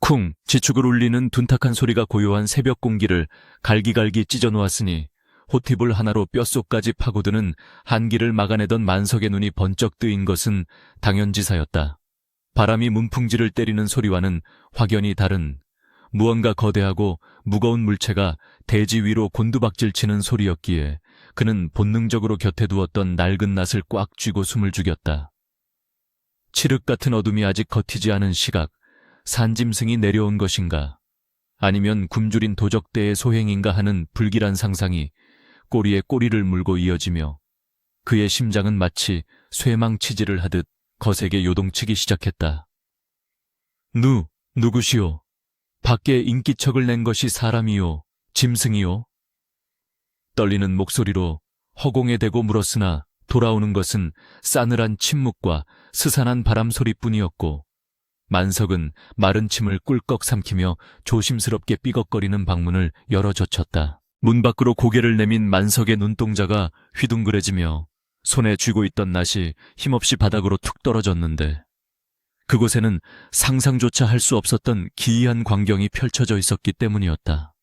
쿵 지축을 울리는 둔탁한 소리가 고요한 새벽 공기를 갈기갈기 찢어 놓았으니 호티불 하나로 뼛속까지 파고드는 한기를 막아내던 만석의 눈이 번쩍 뜨인 것은 당연지사였다. 바람이 문풍지를 때리는 소리와는 확연히 다른 무언가 거대하고 무거운 물체가 대지 위로 곤두박질치는 소리였기에 그는 본능적으로 곁에 두었던 낡은 낫을 꽉 쥐고 숨을 죽였다. 칠흑 같은 어둠이 아직 걷히지 않은 시각, 산짐승이 내려온 것인가, 아니면 굶주린 도적대의 소행인가 하는 불길한 상상이 꼬리에 꼬리를 물고 이어지며 그의 심장은 마치 쇠망치질을 하듯 거세게 요동치기 시작했다. 누구시오? 밖에 인기척을 낸 것이 사람이요, 짐승이요? 떨리는 목소리로 허공에 대고 물었으나 돌아오는 것은 싸늘한 침묵과 스산한 바람 소리뿐이었고 만석은 마른 침을 꿀꺽 삼키며 조심스럽게 삐걱거리는 방문을 열어젖혔다. 문 밖으로 고개를 내민 만석의 눈동자가 휘둥그레지며 손에 쥐고 있던 낫이 힘없이 바닥으로 툭 떨어졌는데 그곳에는 상상조차 할 수 없었던 기이한 광경이 펼쳐져 있었기 때문이었다.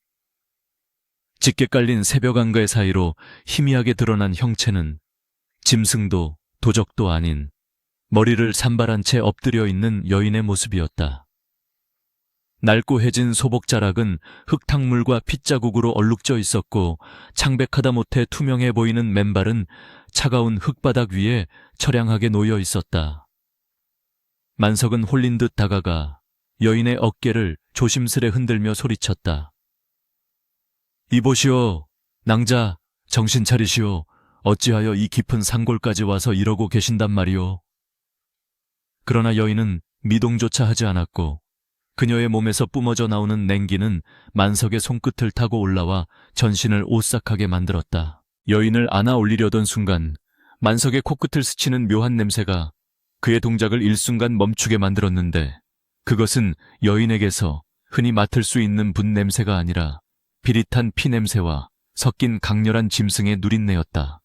짙게 깔린 새벽 안개 사이로 희미하게 드러난 형체는 짐승도 도적도 아닌 머리를 산발한 채 엎드려 있는 여인의 모습이었다. 낡고 해진 소복자락은 흙탕물과 핏자국으로 얼룩져 있었고 창백하다 못해 투명해 보이는 맨발은 차가운 흙바닥 위에 처량하게 놓여 있었다. 만석은 홀린 듯 다가가 여인의 어깨를 조심스레 흔들며 소리쳤다. 이보시오, 낭자, 정신 차리시오. 어찌하여 이 깊은 산골까지 와서 이러고 계신단 말이오. 그러나 여인은 미동조차 하지 않았고 그녀의 몸에서 뿜어져 나오는 냉기는 만석의 손끝을 타고 올라와 전신을 오싹하게 만들었다. 여인을 안아 올리려던 순간 만석의 코끝을 스치는 묘한 냄새가 그의 동작을 일순간 멈추게 만들었는데 그것은 여인에게서 흔히 맡을 수 있는 분 냄새가 아니라 비릿한 피 냄새와 섞인 강렬한 짐승의 누린내였다.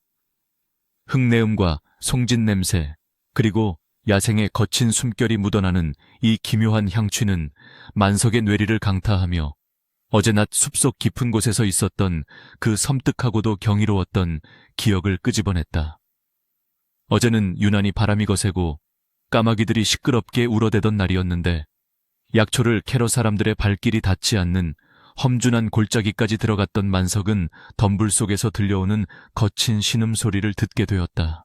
흙내음과 송진 냄새 그리고 야생의 거친 숨결이 묻어나는 이 기묘한 향취는 만석의 뇌리를 강타하며 어제 낮 숲속 깊은 곳에서 있었던 그 섬뜩하고도 경이로웠던 기억을 끄집어냈다. 어제는 유난히 바람이 거세고 까마귀들이 시끄럽게 울어대던 날이었는데 약초를 캐러 사람들의 발길이 닿지 않는 험준한 골짜기까지 들어갔던 만석은 덤불 속에서 들려오는 거친 신음소리를 듣게 되었다.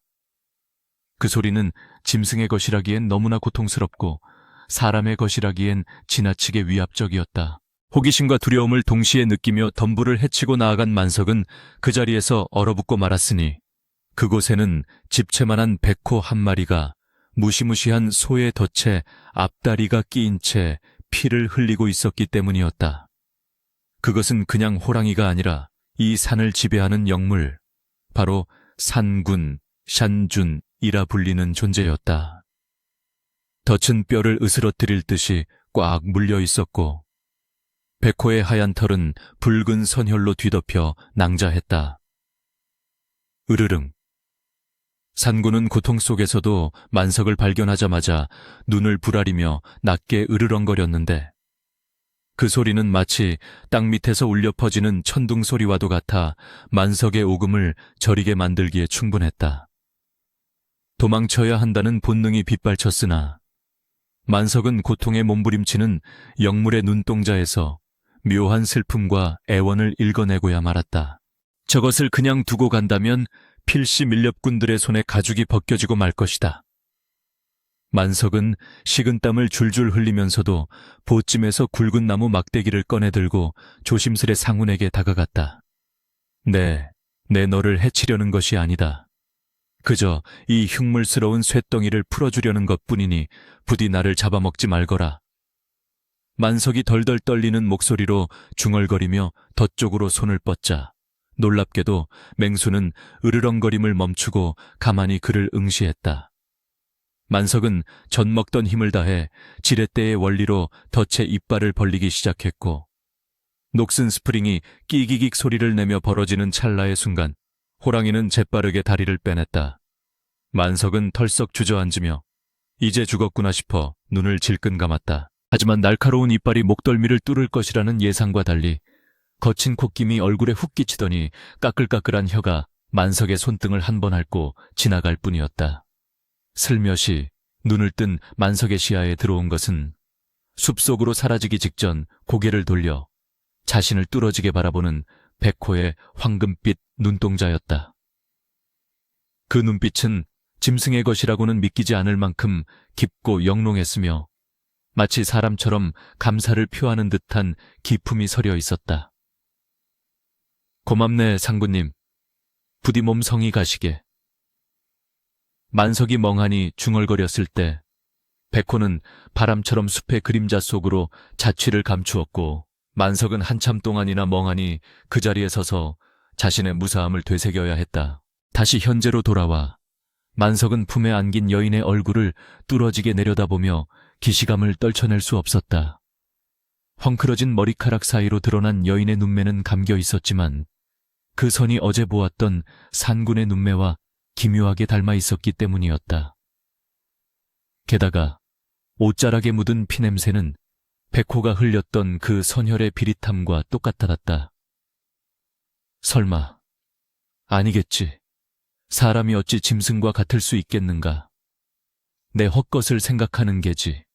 그 소리는 짐승의 것이라기엔 너무나 고통스럽고 사람의 것이라기엔 지나치게 위압적이었다. 호기심과 두려움을 동시에 느끼며 덤불을 헤치고 나아간 만석은 그 자리에서 얼어붙고 말았으니 그곳에는 집채만한 백호 한 마리가 무시무시한 소의 덫에 앞다리가 끼인 채 피를 흘리고 있었기 때문이었다. 그것은 그냥 호랑이가 아니라 이 산을 지배하는 영물, 바로 산군, 샨준이라 불리는 존재였다. 덫은 뼈를 으스러뜨릴 듯이 꽉 물려 있었고 백호의 하얀 털은 붉은 선혈로 뒤덮여 낭자했다. 으르릉. 산군은 고통 속에서도 만석을 발견하자마자 눈을 부라리며 낮게 으르렁거렸는데 그 소리는 마치 땅 밑에서 울려 퍼지는 천둥 소리와도 같아 만석의 오금을 저리게 만들기에 충분했다. 도망쳐야 한다는 본능이 빗발쳤으나 만석은 고통에 몸부림치는 영물의 눈동자에서 묘한 슬픔과 애원을 읽어내고야 말았다. 저것을 그냥 두고 간다면 필시 밀렵꾼들의 손에 가죽이 벗겨지고 말 것이다. 만석은 식은땀을 줄줄 흘리면서도 보찜에서 굵은 나무 막대기를 꺼내들고 조심스레 상훈에게 다가갔다. 내 너를 해치려는 것이 아니다. 그저 이 흉물스러운 쇳덩이를 풀어주려는 것뿐이니 부디 나를 잡아먹지 말거라. 만석이 덜덜 떨리는 목소리로 중얼거리며 덫 쪽으로 손을 뻗자 놀랍게도 맹수는 으르렁거림을 멈추고 가만히 그를 응시했다. 만석은 젖먹던 힘을 다해 지렛대의 원리로 덫의 이빨을 벌리기 시작했고 녹슨 스프링이 끼기익 소리를 내며 벌어지는 찰나의 순간 호랑이는 재빠르게 다리를 빼냈다. 만석은 털썩 주저앉으며 이제 죽었구나 싶어 눈을 질끈 감았다. 하지만 날카로운 이빨이 목덜미를 뚫을 것이라는 예상과 달리 거친 콧김이 얼굴에 훅 끼치더니 까끌까끌한 혀가 만석의 손등을 한 번 핥고 지나갈 뿐이었다. 슬며시 눈을 뜬 만석의 시야에 들어온 것은 숲속으로 사라지기 직전 고개를 돌려 자신을 뚫어지게 바라보는 백호의 황금빛 눈동자였다. 그 눈빛은 짐승의 것이라고는 믿기지 않을 만큼 깊고 영롱했으며 마치 사람처럼 감사를 표하는 듯한 기품이 서려 있었다. 고맙네, 상구님. 부디 몸 성이 가시게. 만석이 멍하니 중얼거렸을 때 백호는 바람처럼 숲의 그림자 속으로 자취를 감추었고 만석은 한참 동안이나 멍하니 그 자리에 서서 자신의 무사함을 되새겨야 했다. 다시 현재로 돌아와 만석은 품에 안긴 여인의 얼굴을 뚫어지게 내려다보며 기시감을 떨쳐낼 수 없었다. 헝클어진 머리카락 사이로 드러난 여인의 눈매는 감겨 있었지만 그 선이 어제 보았던 산군의 눈매와 기묘하게 닮아 있었기 때문이었다. 게다가 옷자락에 묻은 피냄새는 백호가 흘렸던 그 선혈의 비릿함과 똑같았다. 설마, 아니겠지. 사람이 어찌 짐승과 같을 수 있겠는가. 내 헛것을 생각하는 게지.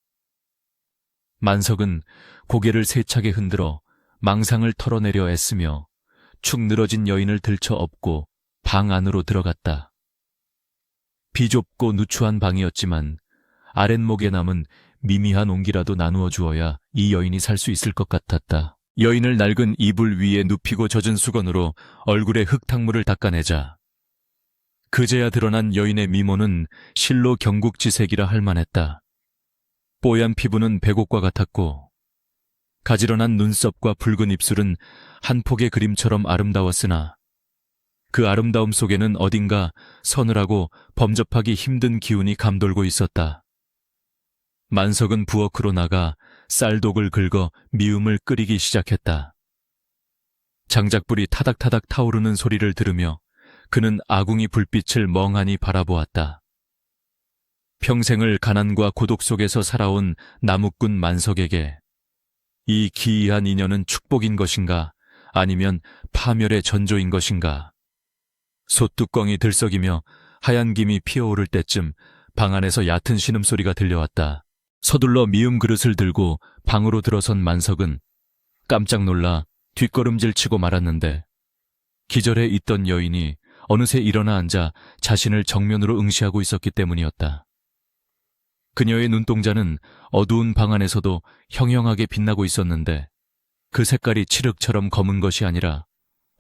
만석은 고개를 세차게 흔들어 망상을 털어내려 애쓰며 축 늘어진 여인을 들쳐 업고 방 안으로 들어갔다. 비좁고 누추한 방이었지만 아랫목에 남은 미미한 온기라도 나누어 주어야 이 여인이 살 수 있을 것 같았다. 여인을 낡은 이불 위에 눕히고 젖은 수건으로 얼굴에 흙탕물을 닦아내자 그제야 드러난 여인의 미모는 실로 경국지색이라 할 만했다. 뽀얀 피부는 백옥과 같았고 가지런한 눈썹과 붉은 입술은 한 폭의 그림처럼 아름다웠으나 그 아름다움 속에는 어딘가 서늘하고 범접하기 힘든 기운이 감돌고 있었다. 만석은 부엌으로 나가 쌀독을 긁어 미음을 끓이기 시작했다. 장작불이 타닥타닥 타오르는 소리를 들으며 그는 아궁이 불빛을 멍하니 바라보았다. 평생을 가난과 고독 속에서 살아온 나무꾼 만석에게 이 기이한 인연은 축복인 것인가 아니면 파멸의 전조인 것인가. 솥뚜껑이 들썩이며 하얀 김이 피어오를 때쯤 방 안에서 얕은 신음소리가 들려왔다. 서둘러 미음 그릇을 들고 방으로 들어선 만석은 깜짝 놀라 뒷걸음질 치고 말았는데 기절해 있던 여인이 어느새 일어나 앉아 자신을 정면으로 응시하고 있었기 때문이었다. 그녀의 눈동자는 어두운 방 안에서도 형형하게 빛나고 있었는데 그 색깔이 칠흑처럼 검은 것이 아니라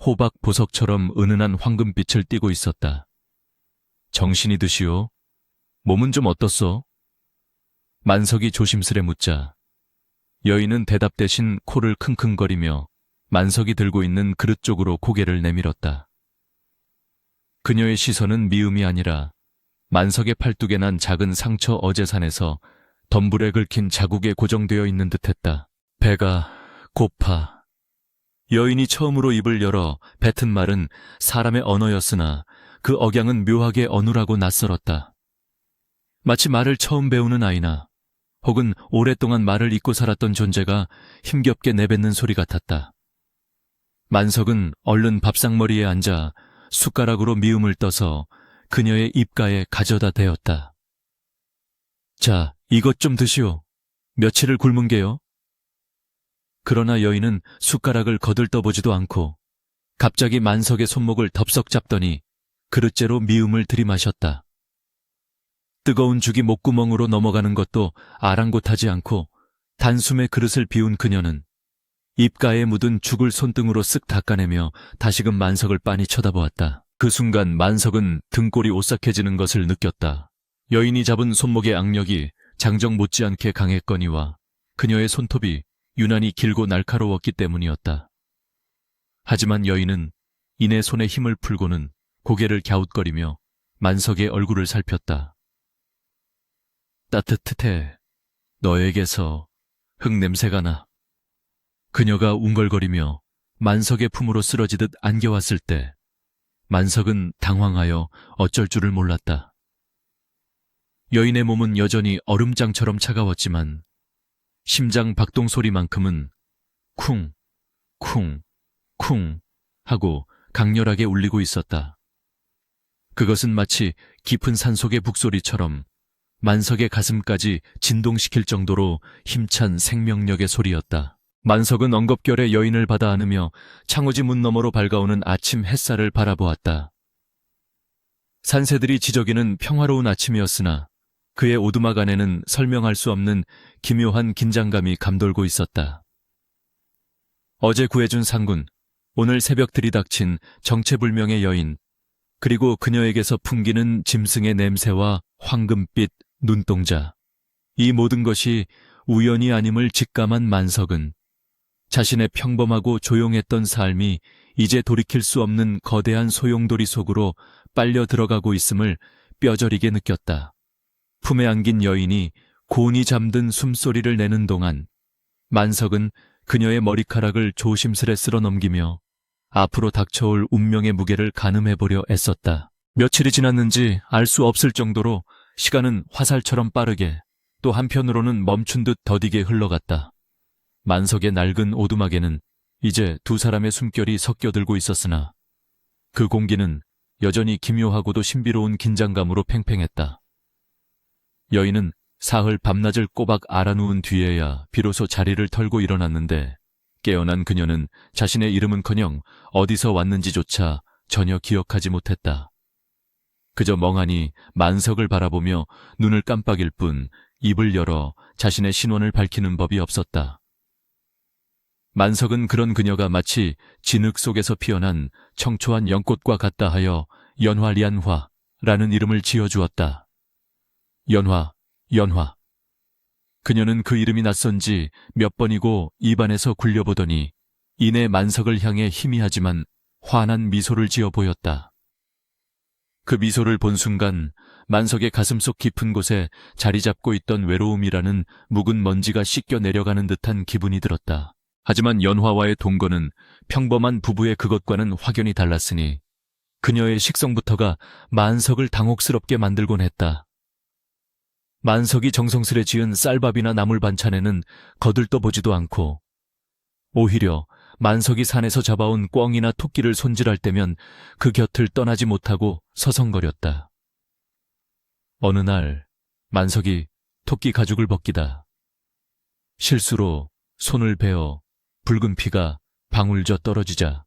호박 보석처럼 은은한 황금빛을 띠고 있었다. 정신이 드시오? 몸은 좀 어떻소? 만석이 조심스레 묻자 여인은 대답 대신 코를 킁킁거리며 만석이 들고 있는 그릇 쪽으로 고개를 내밀었다. 그녀의 시선은 미움이 아니라 만석의 팔뚝에 난 작은 상처 어제산에서 덤불에 긁힌 자국에 고정되어 있는 듯했다. 배가 고파. 여인이 처음으로 입을 열어 뱉은 말은 사람의 언어였으나 그 억양은 묘하게 어눌하고 낯설었다. 마치 말을 처음 배우는 아이나 혹은 오랫동안 말을 잊고 살았던 존재가 힘겹게 내뱉는 소리 같았다. 만석은 얼른 밥상머리에 앉아 숟가락으로 미음을 떠서 그녀의 입가에 가져다 대었다. 자, 이것 좀 드시오. 며칠을 굶은 게요? 그러나 여인은 숟가락을 거들떠보지도 않고 갑자기 만석의 손목을 덥석 잡더니 그릇째로 미음을 들이마셨다. 뜨거운 죽이 목구멍으로 넘어가는 것도 아랑곳하지 않고 단숨에 그릇을 비운 그녀는 입가에 묻은 죽을 손등으로 쓱 닦아내며 다시금 만석을 빤히 쳐다보았다. 그 순간 만석은 등골이 오싹해지는 것을 느꼈다. 여인이 잡은 손목의 악력이 장정 못지않게 강했거니와 그녀의 손톱이 유난히 길고 날카로웠기 때문이었다. 하지만 여인은 이내 손에 힘을 풀고는 고개를 갸웃거리며 만석의 얼굴을 살폈다. 따뜻해. 너에게서 흙냄새가 나. 그녀가 웅걸거리며 만석의 품으로 쓰러지듯 안겨왔을 때 만석은 당황하여 어쩔 줄을 몰랐다. 여인의 몸은 여전히 얼음장처럼 차가웠지만 심장 박동 소리만큼은 쿵, 쿵, 쿵 하고 강렬하게 울리고 있었다. 그것은 마치 깊은 산속의 북소리처럼 만석의 가슴까지 진동시킬 정도로 힘찬 생명력의 소리였다. 만석은 엉겁결에 여인을 받아 안으며 창호지 문 너머로 밝아오는 아침 햇살을 바라보았다. 산새들이 지저귀는 평화로운 아침이었으나 그의 오두막 안에는 설명할 수 없는 기묘한 긴장감이 감돌고 있었다. 어제 구해준 상군, 오늘 새벽 들이닥친 정체불명의 여인, 그리고 그녀에게서 풍기는 짐승의 냄새와 황금빛 눈동자. 이 모든 것이 우연이 아님을 직감한 만석은 자신의 평범하고 조용했던 삶이 이제 돌이킬 수 없는 거대한 소용돌이 속으로 빨려 들어가고 있음을 뼈저리게 느꼈다. 품에 안긴 여인이 곤히 잠든 숨소리를 내는 동안 만석은 그녀의 머리카락을 조심스레 쓸어 넘기며 앞으로 닥쳐올 운명의 무게를 가늠해보려 애썼다. 며칠이 지났는지 알 수 없을 정도로 시간은 화살처럼 빠르게 또 한편으로는 멈춘 듯 더디게 흘러갔다. 만석의 낡은 오두막에는 이제 두 사람의 숨결이 섞여들고 있었으나 그 공기는 여전히 기묘하고도 신비로운 긴장감으로 팽팽했다. 여인은 사흘 밤낮을 꼬박 알아누운 뒤에야 비로소 자리를 털고 일어났는데 깨어난 그녀는 자신의 이름은커녕 어디서 왔는지조차 전혀 기억하지 못했다. 그저 멍하니 만석을 바라보며 눈을 깜빡일 뿐 입을 열어 자신의 신원을 밝히는 법이 없었다. 만석은 그런 그녀가 마치 진흙 속에서 피어난 청초한 연꽃과 같다 하여 연화리안화라는 이름을 지어주었다. 연화, 연화. 그녀는 그 이름이 낯선지 몇 번이고 입안에서 굴려보더니 이내 만석을 향해 희미하지만 환한 미소를 지어 보였다. 그 미소를 본 순간 만석의 가슴속 깊은 곳에 자리 잡고 있던 외로움이라는 묵은 먼지가 씻겨 내려가는 듯한 기분이 들었다. 하지만 연화와의 동거는 평범한 부부의 그것과는 확연히 달랐으니 그녀의 식성부터가 만석을 당혹스럽게 만들곤 했다. 만석이 정성스레 지은 쌀밥이나 나물 반찬에는 거들떠보지도 않고 오히려 만석이 산에서 잡아온 꿩이나 토끼를 손질할 때면 그 곁을 떠나지 못하고 서성거렸다. 어느 날 만석이 토끼 가죽을 벗기다 실수로 손을 베어 붉은 피가 방울져 떨어지자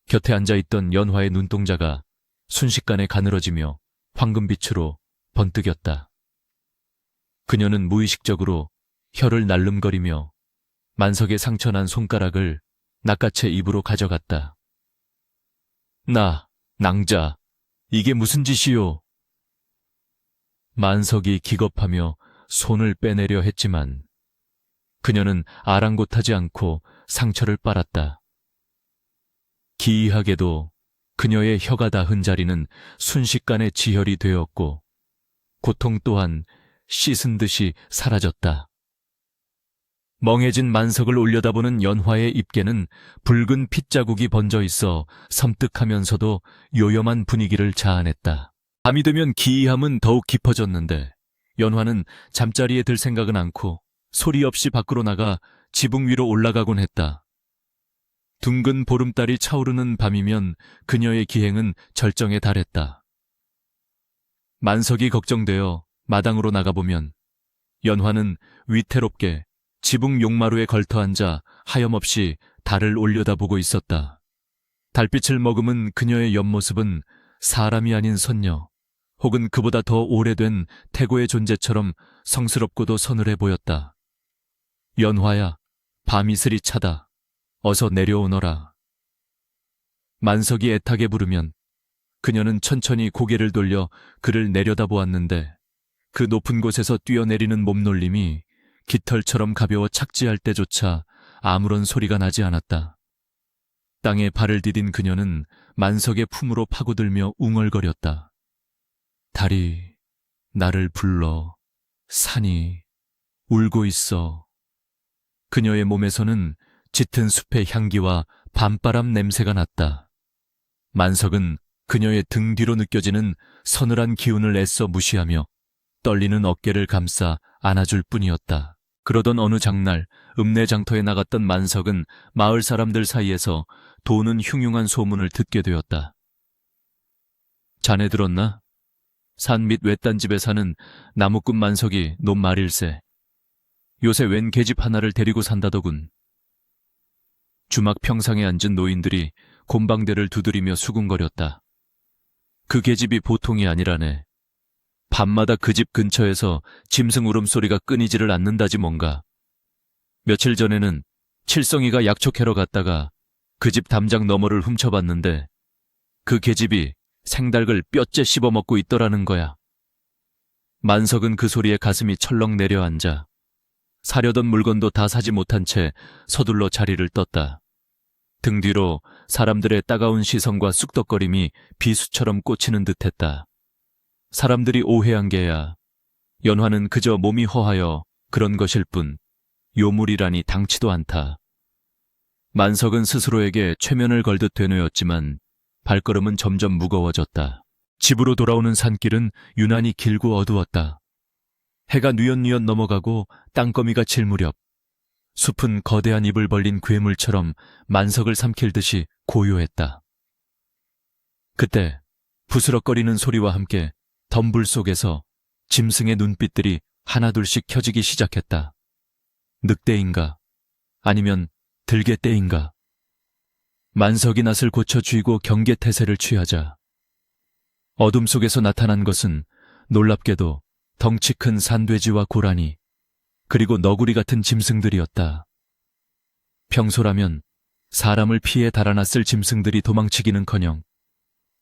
곁에 앉아있던 연화의 눈동자가 순식간에 가늘어지며 황금빛으로 번뜩였다. 그녀는 무의식적으로 혀를 날름거리며 만석의 상처난 손가락을 낚아채 입으로 가져갔다. 낭자, 이게 무슨 짓이오? 만석이 기겁하며 손을 빼내려 했지만 그녀는 아랑곳하지 않고 상처를 빨았다. 기이하게도 그녀의 혀가 닿은 자리는 순식간에 지혈이 되었고 고통 또한 씻은 듯이 사라졌다. 멍해진 만석을 올려다보는 연화의 입계는 붉은 핏자국이 번져 있어 섬뜩하면서도 요염한 분위기를 자아냈다. 밤이 되면 기이함은 더욱 깊어졌는데 연화는 잠자리에 들 생각은 않고 소리 없이 밖으로 나가 지붕 위로 올라가곤 했다. 둥근 보름달이 차오르는 밤이면 그녀의 기행은 절정에 달했다. 만석이 걱정되어 마당으로 나가보면 연화는 위태롭게 지붕 용마루에 걸터앉아 하염없이 달을 올려다보고 있었다. 달빛을 머금은 그녀의 옆모습은 사람이 아닌 선녀 혹은 그보다 더 오래된 태고의 존재처럼 성스럽고도 서늘해 보였다. 연화야, 밤이슬이 차다. 어서 내려오너라. 만석이 애타게 부르면 그녀는 천천히 고개를 돌려 그를 내려다보았는데 그 높은 곳에서 뛰어내리는 몸놀림이 깃털처럼 가벼워 착지할 때조차 아무런 소리가 나지 않았다. 땅에 발을 디딘 그녀는 만석의 품으로 파고들며 웅얼거렸다. 달이 나를 불러 산이 울고 있어. 그녀의 몸에서는 짙은 숲의 향기와 밤바람 냄새가 났다. 만석은 그녀의 등 뒤로 느껴지는 서늘한 기운을 애써 무시하며 떨리는 어깨를 감싸 안아줄 뿐이었다. 그러던 어느 장날 읍내장터에 나갔던 만석은 마을 사람들 사이에서 도는 흉흉한 소문을 듣게 되었다. 자네 들었나? 산 밑 외딴 집에 사는 나무꾼 만석이 놈 말일세. 요새 웬 계집 하나를 데리고 산다더군. 주막 평상에 앉은 노인들이 곰방대를 두드리며 수군거렸다. 그 계집이 보통이 아니라네. 밤마다 그 집 근처에서 짐승 울음소리가 끊이지를 않는다지 뭔가. 며칠 전에는 칠성이가 약초 캐러 갔다가 그 집 담장 너머를 훔쳐봤는데 그 계집이 생닭을 뼈째 씹어먹고 있더라는 거야. 만석은 그 소리에 가슴이 철렁 내려앉아 사려던 물건도 다 사지 못한 채 서둘러 자리를 떴다. 등 뒤로 사람들의 따가운 시선과 쑥덕거림이 비수처럼 꽂히는 듯했다. 사람들이 오해한 게야. 연화는 그저 몸이 허하여 그런 것일 뿐 요물이라니 당치도 않다. 만석은 스스로에게 최면을 걸듯 되뇌었지만 발걸음은 점점 무거워졌다. 집으로 돌아오는 산길은 유난히 길고 어두웠다. 해가 뉘엿뉘엿 넘어가고 땅거미가 칠 무렵 숲은 거대한 입을 벌린 괴물처럼 만석을 삼킬 듯이 고요했다. 그때 부스럭거리는 소리와 함께 덤불 속에서 짐승의 눈빛들이 하나둘씩 켜지기 시작했다. 늑대인가? 아니면 들개떼인가? 만석이 낯을 고쳐 쥐고 경계태세를 취하자 어둠 속에서 나타난 것은 놀랍게도 덩치 큰 산돼지와 고라니 그리고 너구리 같은 짐승들이었다. 평소라면 사람을 피해 달아났을 짐승들이 도망치기는커녕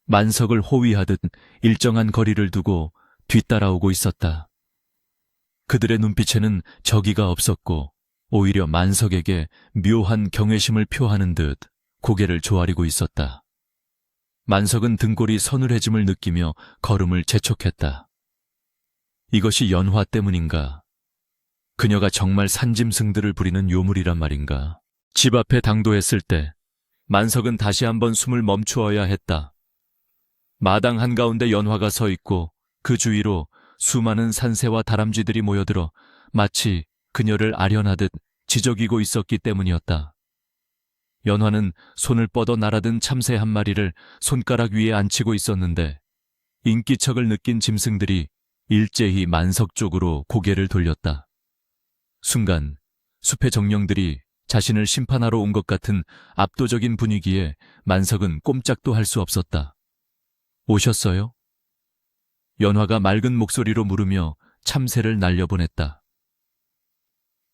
만석을 호위하듯 일정한 거리를 두고 뒤따라오고 있었다. 그들의 눈빛에는 저기가 없었고 오히려 만석에게 묘한 경외심을 표하는 듯 고개를 조아리고 있었다. 만석은 등골이 서늘해짐을 느끼며 걸음을 재촉했다. 이것이 연화 때문인가? 그녀가 정말 산짐승들을 부리는 요물이란 말인가? 집 앞에 당도했을 때 만석은 다시 한번 숨을 멈추어야 했다. 마당 한가운데 연화가 서 있고 그 주위로 수많은 산새와 다람쥐들이 모여들어 마치 그녀를 아련하듯 지저귀고 있었기 때문이었다. 연화는 손을 뻗어 날아든 참새 한 마리를 손가락 위에 앉히고 있었는데 인기척을 느낀 짐승들이 일제히 만석 쪽으로 고개를 돌렸다. 순간 숲의 정령들이 자신을 심판하러 온 것 같은 압도적인 분위기에 만석은 꼼짝도 할 수 없었다. 오셨어요? 연화가 맑은 목소리로 물으며 참새를 날려보냈다.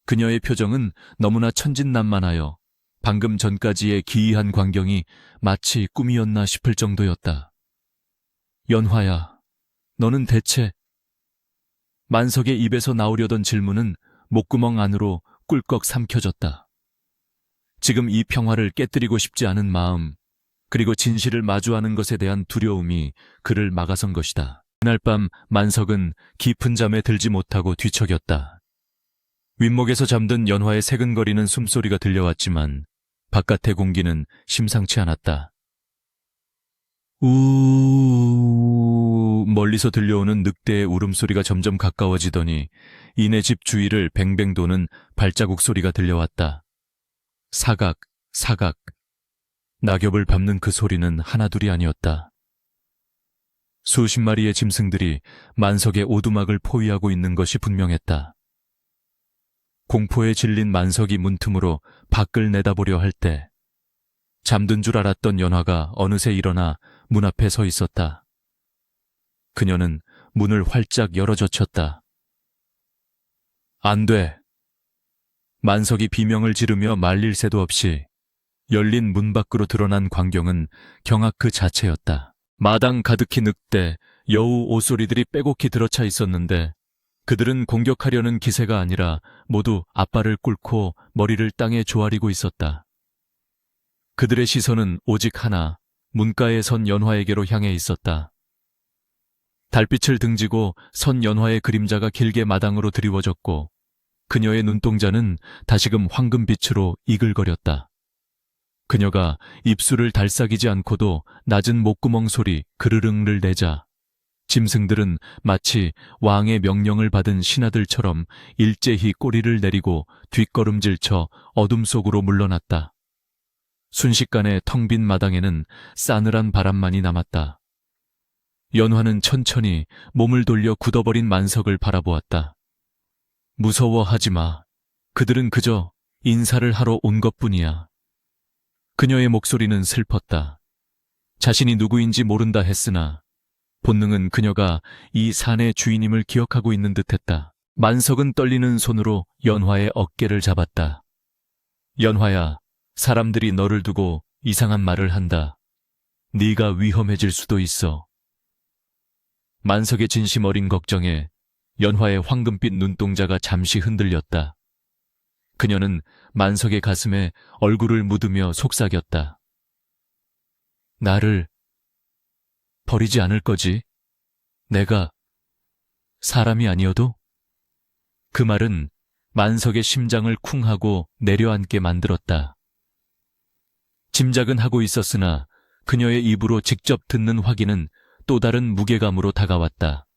그녀의 표정은 너무나 천진난만하여 방금 전까지의 기이한 광경이 마치 꿈이었나 싶을 정도였다. 연화야, 너는 대체... 만석의 입에서 나오려던 질문은 목구멍 안으로 꿀꺽 삼켜졌다. 지금 이 평화를 깨뜨리고 싶지 않은 마음, 그리고 진실을 마주하는 것에 대한 두려움이 그를 막아선 것이다. 그날 밤 만석은 깊은 잠에 들지 못하고 뒤척였다. 윗목에서 잠든 연화의 새근거리는 숨소리가 들려왔지만 바깥의 공기는 심상치 않았다. 우우우우 멀리서 들려오는 늑대의 울음소리가 점점 가까워지더니 이내 집 주위를 뱅뱅 도는 발자국 소리가 들려왔다. 사각, 사각. 낙엽을 밟는 그 소리는 하나둘이 아니었다. 수십 마리의 짐승들이 만석의 오두막을 포위하고 있는 것이 분명했다. 공포에 질린 만석이 문틈으로 밖을 내다보려 할 때 잠든 줄 알았던 연화가 어느새 일어나 문 앞에 서 있었다. 그녀는 문을 활짝 열어젖혔다. 안 돼. 만석이 비명을 지르며 말릴 새도 없이 열린 문 밖으로 드러난 광경은 경악 그 자체였다. 마당 가득히 늑대, 여우 오소리들이 빼곡히 들어차 있었는데 그들은 공격하려는 기세가 아니라 모두 앞발을 꿇고 머리를 땅에 조아리고 있었다. 그들의 시선은 오직 하나, 문가에 선 연화에게로 향해 있었다. 달빛을 등지고 선 연화의 그림자가 길게 마당으로 드리워졌고 그녀의 눈동자는 다시금 황금빛으로 이글거렸다. 그녀가 입술을 달싹이지 않고도 낮은 목구멍 소리 그르릉을 내자 짐승들은 마치 왕의 명령을 받은 신하들처럼 일제히 꼬리를 내리고 뒷걸음질쳐 어둠 속으로 물러났다. 순식간에 텅 빈 마당에는 싸늘한 바람만이 남았다. 연화는 천천히 몸을 돌려 굳어버린 만석을 바라보았다. 무서워하지 마. 그들은 그저 인사를 하러 온 것뿐이야. 그녀의 목소리는 슬펐다. 자신이 누구인지 모른다 했으나 본능은 그녀가 이 산의 주인임을 기억하고 있는 듯했다. 만석은 떨리는 손으로 연화의 어깨를 잡았다. 연화야, 사람들이 너를 두고 이상한 말을 한다. 네가 위험해질 수도 있어. 만석의 진심 어린 걱정에 연화의 황금빛 눈동자가 잠시 흔들렸다. 그녀는 만석의 가슴에 얼굴을 묻으며 속삭였다. 나를 버리지 않을 거지? 내가 사람이 아니어도? 그 말은 만석의 심장을 쿵 하고 내려앉게 만들었다. 짐작은 하고 있었으나 그녀의 입으로 직접 듣는 확인은 또 다른 무게감으로 다가왔다.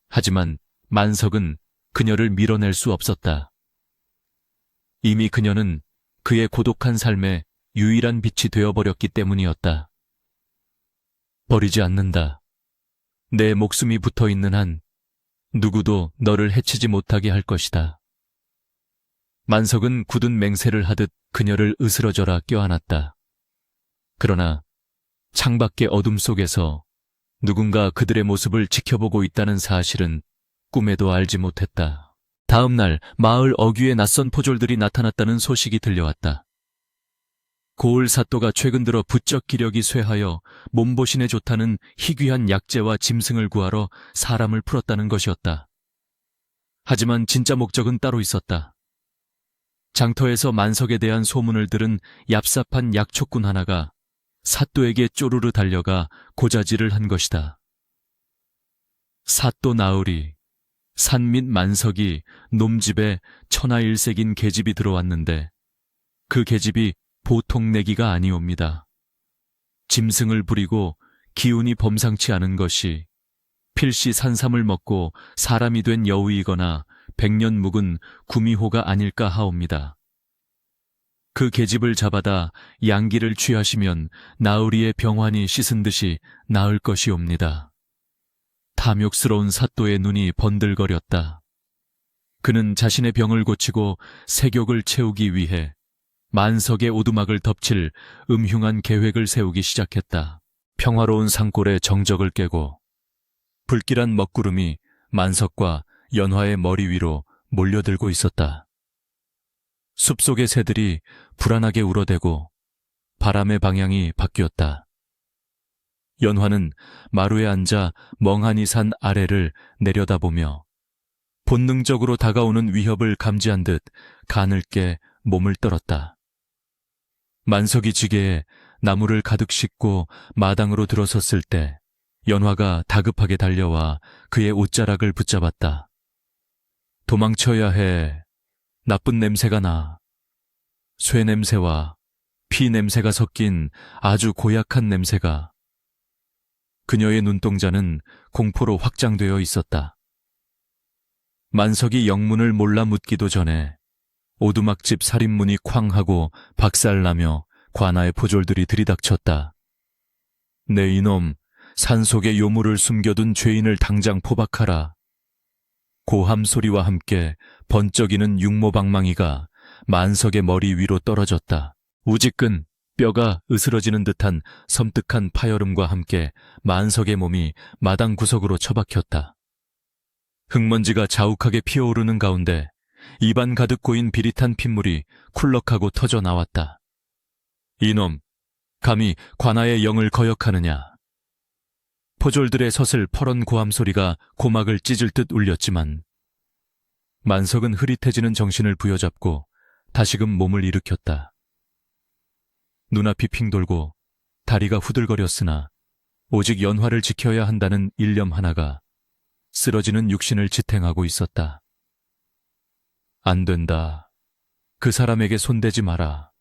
하지만 만석은 그녀를 밀어낼 수 없었다. 이미 그녀는 그의 고독한 삶의 유일한 빛이 되어버렸기 때문이었다. 버리지 않는다. 내 목숨이 붙어있는 한 누구도 너를 해치지 못하게 할 것이다. 만석은 굳은 맹세를 하듯 그녀를 으스러져라 껴안았다. 그러나 창밖의 어둠 속에서 누군가 그들의 모습을 지켜보고 있다는 사실은 꿈에도 알지 못했다. 다음 날 마을 어귀에 낯선 포졸들이 나타났다는 소식이 들려왔다. 고을 사또가 최근 들어 부쩍 기력이 쇠하여 몸보신에 좋다는 희귀한 약재와 짐승을 구하러 사람을 풀었다는 것이었다. 하지만 진짜 목적은 따로 있었다. 장터에서 만석에 대한 소문을 들은 얍삽한 약초꾼 하나가 사또에게 쪼르르 달려가 고자질을 한 것이다. 사또 나으리, 산 및 만석이 놈집에 천하일색인 계집이 들어왔는데 그 계집이 보통 내기가 아니옵니다. 짐승을 부리고 기운이 범상치 않은 것이 필시 산삼을 먹고 사람이 된 여우이거나 백년 묵은 구미호가 아닐까 하옵니다. 그 계집을 잡아다 양기를 취하시면 나으리의 병환이 씻은 듯이 나을 것이옵니다. 탐욕스러운 사또의 눈이 번들거렸다. 그는 자신의 병을 고치고 색욕을 채우기 위해 만석의 오두막을 덮칠 음흉한 계획을 세우기 시작했다. 평화로운 산골의 정적을 깨고 불길한 먹구름이 만석과 연화의 머리 위로 몰려들고 있었다. 숲속의 새들이 불안하게 울어대고 바람의 방향이 바뀌었다. 연화는 마루에 앉아 멍하니 산 아래를 내려다보며 본능적으로 다가오는 위협을 감지한 듯 가늘게 몸을 떨었다. 만석이 지게에 나무를 가득 싣고 마당으로 들어섰을 때 연화가 다급하게 달려와 그의 옷자락을 붙잡았다. 도망쳐야 해. 나쁜 냄새가 나. 쇠 냄새와 피 냄새가 섞인 아주 고약한 냄새가. 그녀의 눈동자는 공포로 확장되어 있었다. 만석이 영문을 몰라 묻기도 전에 오두막집 살인문이 쾅 하고 박살나며 관아의 포졸들이 들이닥쳤다. 내 이놈, 산속에 요물을 숨겨둔 죄인을 당장 포박하라. 고함 소리와 함께 번쩍이는 육모방망이가 만석의 머리 위로 떨어졌다. 우지끈 뼈가 으스러지는 듯한 섬뜩한 파열음과 함께 만석의 몸이 마당 구석으로 처박혔다. 흙먼지가 자욱하게 피어오르는 가운데 입안 가득 고인 비릿한 핏물이 쿨럭하고 터져 나왔다. 이놈, 감히 관아의 영을 거역하느냐. 포졸들의 서슬 퍼런 고함 소리가 고막을 찢을 듯 울렸지만 만석은 흐릿해지는 정신을 부여잡고 다시금 몸을 일으켰다. 눈앞이 핑 돌고 다리가 후들거렸으나 오직 연화를 지켜야 한다는 일념 하나가 쓰러지는 육신을 지탱하고 있었다. 안 된다. 그 사람에게 손대지 마라.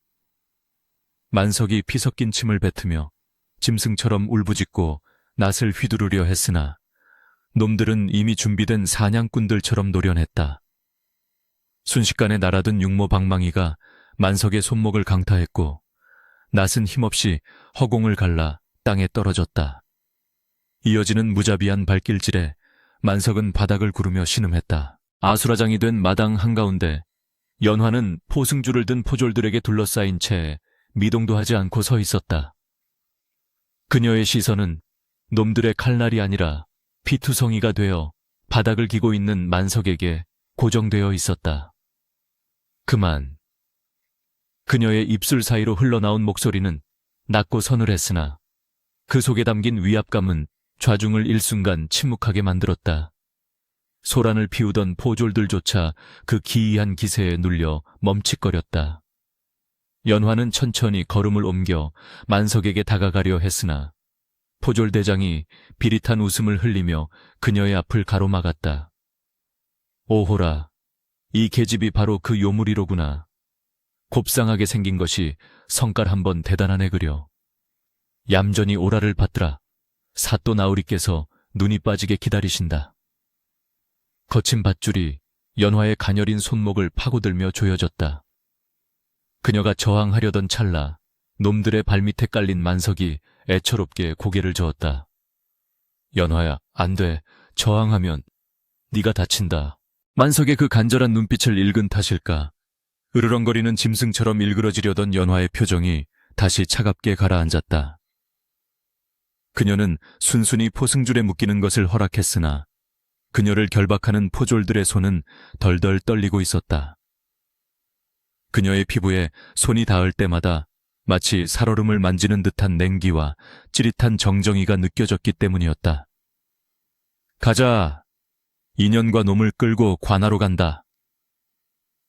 만석이 피 섞인 침을 뱉으며 짐승처럼 울부짖고 낫을 휘두르려 했으나 놈들은 이미 준비된 사냥꾼들처럼 노련했다. 순식간에 날아든 육모방망이가 만석의 손목을 강타했고 낫은 힘없이 허공을 갈라 땅에 떨어졌다. 이어지는 무자비한 발길질에 만석은 바닥을 구르며 신음했다. 아수라장이 된 마당 한가운데 연화는 포승줄을 든 포졸들에게 둘러싸인 채 미동도 하지 않고 서 있었다. 그녀의 시선은 놈들의 칼날이 아니라 피투성이가 되어 바닥을 기고 있는 만석에게 고정되어 있었다. 그만. 그녀의 입술 사이로 흘러나온 목소리는 낮고 서늘했으나 그 속에 담긴 위압감은 좌중을 일순간 침묵하게 만들었다. 소란을 피우던 포졸들조차 그 기이한 기세에 눌려 멈칫거렸다. 연화는 천천히 걸음을 옮겨 만석에게 다가가려 했으나 포졸대장이 비릿한 웃음을 흘리며 그녀의 앞을 가로막았다. 오호라, 이 계집이 바로 그 요무리로구나. 곱상하게 생긴 것이 성깔 한번 대단하네 그려. 얌전히 오라를 받들아. 사또 나으리께서 눈이 빠지게 기다리신다. 거친 밧줄이 연화의 가녀린 손목을 파고들며 조여졌다. 그녀가 저항하려던 찰나 놈들의 발밑에 깔린 만석이 애처롭게 고개를 저었다. 연화야, 안 돼. 저항하면 네가 다친다. 만석의 그 간절한 눈빛을 읽은 탓일까. 으르렁거리는 짐승처럼 일그러지려던 연화의 표정이 다시 차갑게 가라앉았다. 그녀는 순순히 포승줄에 묶이는 것을 허락했으나 그녀를 결박하는 포졸들의 손은 덜덜 떨리고 있었다. 그녀의 피부에 손이 닿을 때마다 마치 살얼음을 만지는 듯한 냉기와 찌릿한 정정이가 느껴졌기 때문이었다. 가자. 인연과 놈을 끌고 관하로 간다.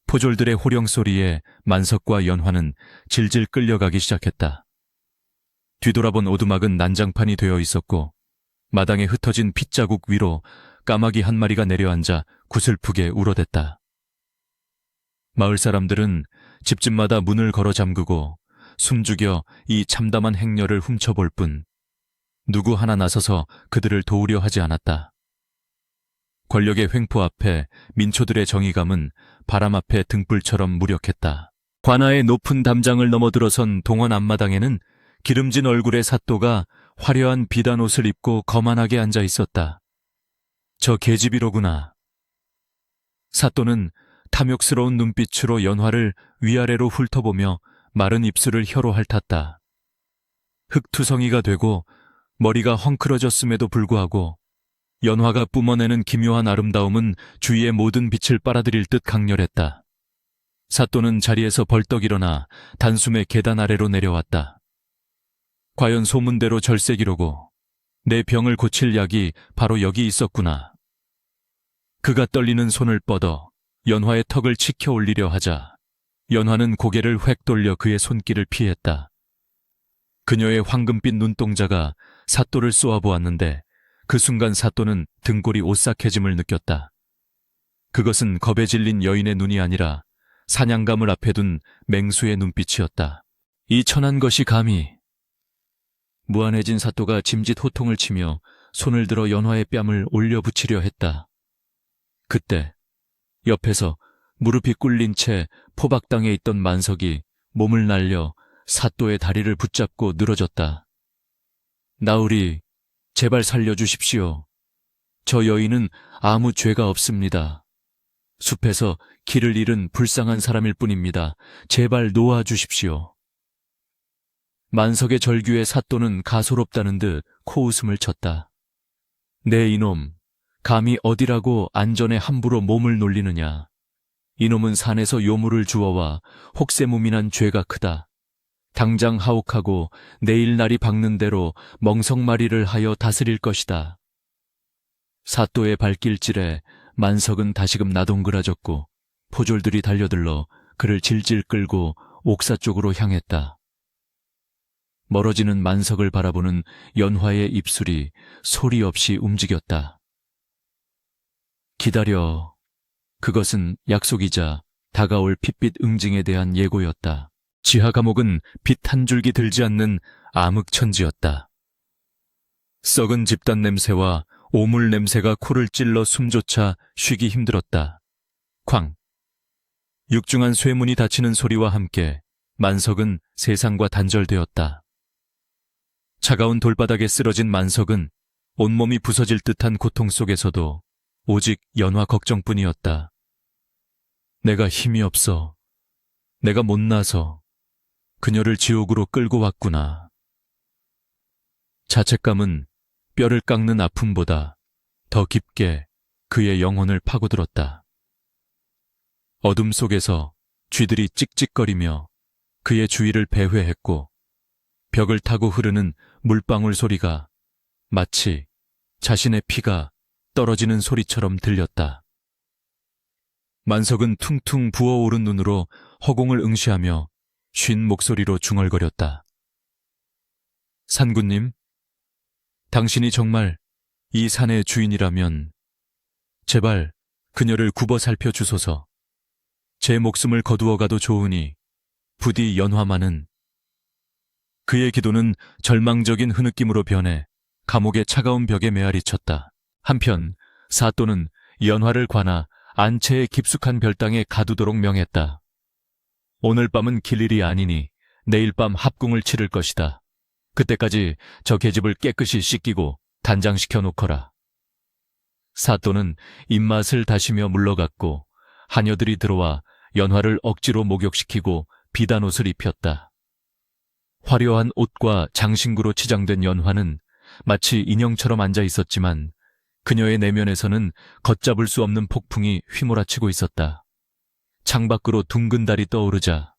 포졸들의 호령소리에 만석과 연화는 질질 끌려가기 시작했다. 뒤돌아본 오두막은 난장판이 되어 있었고 마당에 흩어진 핏자국 위로 까마귀 한 마리가 내려앉아 구슬프게 울어댔다. 마을 사람들은 집집마다 문을 걸어 잠그고 숨죽여 이 참담한 행렬을 훔쳐볼 뿐 누구 하나 나서서 그들을 도우려 하지 않았다. 권력의 횡포 앞에 민초들의 정의감은 바람 앞에 등불처럼 무력했다. 관아의 높은 담장을 넘어들어선 동원 앞마당에는 기름진 얼굴의 사또가 화려한 비단 옷을 입고 거만하게 앉아 있었다. 저 계집이로구나. 사또는 탐욕스러운 눈빛으로 연화를 위아래로 훑어보며 마른 입술을 혀로 핥았다. 흑투성이가 되고 머리가 헝클어졌음에도 불구하고 연화가 뿜어내는 기묘한 아름다움은 주위의 모든 빛을 빨아들일 듯 강렬했다. 사또는 자리에서 벌떡 일어나 단숨에 계단 아래로 내려왔다. 과연 소문대로 절세기로고 내 병을 고칠 약이 바로 여기 있었구나. 그가 떨리는 손을 뻗어 연화의 턱을 치켜 올리려 하자 연화는 고개를 획 돌려 그의 손길을 피했다. 그녀의 황금빛 눈동자가 사또를 쏘아보았는데 그 순간 사또는 등골이 오싹해짐을 느꼈다. 그것은 겁에 질린 여인의 눈이 아니라 사냥감을 앞에 둔 맹수의 눈빛이었다. 이 천한 것이 감히. 무안해진 사또가 짐짓 호통을 치며 손을 들어 연화의 뺨을 올려붙이려 했다. 그때 옆에서 무릎이 꿇린 채 포박당에 있던 만석이 몸을 날려 사또의 다리를 붙잡고 늘어졌다. 나으리, 제발 살려주십시오. 저 여인은 아무 죄가 없습니다. 숲에서 길을 잃은 불쌍한 사람일 뿐입니다. 제발 놓아주십시오. 만석의 절규에 사또는 가소롭다는 듯 코웃음을 쳤다. 네 이놈, 감히 어디라고 안전에 함부로 몸을 놀리느냐. 이놈은 산에서 요물을 주워와 혹세무민한 죄가 크다. 당장 하옥하고 내일 날이 밝는 대로 멍석마리를 하여 다스릴 것이다. 사또의 발길질에 만석은 다시금 나동그라졌고 포졸들이 달려들러 그를 질질 끌고 옥사 쪽으로 향했다. 멀어지는 만석을 바라보는 연화의 입술이 소리 없이 움직였다. 기다려. 그것은 약속이자 다가올 핏빛 응징에 대한 예고였다. 지하 감옥은 빛 한 줄기 들지 않는 암흑천지였다. 썩은 집단 냄새와 오물 냄새가 코를 찔러 숨조차 쉬기 힘들었다. 쾅! 육중한 쇠문이 닫히는 소리와 함께 만석은 세상과 단절되었다. 차가운 돌바닥에 쓰러진 만석은 온몸이 부서질 듯한 고통 속에서도 오직 연화 걱정뿐이었다. 내가 힘이 없어. 내가 못나서 그녀를 지옥으로 끌고 왔구나. 자책감은 뼈를 깎는 아픔보다 더 깊게 그의 영혼을 파고들었다. 어둠 속에서 쥐들이 찍찍거리며 그의 주위를 배회했고 벽을 타고 흐르는 물방울 소리가 마치 자신의 피가 떨어지는 소리처럼 들렸다. 만석은 퉁퉁 부어오른 눈으로 허공을 응시하며 쉰 목소리로 중얼거렸다. 산군님, 당신이 정말 이 산의 주인이라면 제발 그녀를 굽어 살펴주소서. 제 목숨을 거두어 가도 좋으니 부디 연화만은. 그의 기도는 절망적인 흐느낌으로 변해 감옥의 차가운 벽에 메아리쳤다. 한편 사또는 연화를 관하 안채의 깊숙한 별당에 가두도록 명했다. 오늘 밤은 길 일이 아니니 내일 밤 합궁을 치를 것이다. 그때까지 저 계집을 깨끗이 씻기고 단장시켜 놓거라. 사또는 입맛을 다시며 물러갔고 하녀들이 들어와 연화를 억지로 목욕시키고 비단 옷을 입혔다. 화려한 옷과 장신구로 치장된 연화는 마치 인형처럼 앉아 있었지만 그녀의 내면에서는 걷잡을 수 없는 폭풍이 휘몰아치고 있었다. 창밖으로 둥근 달이 떠오르자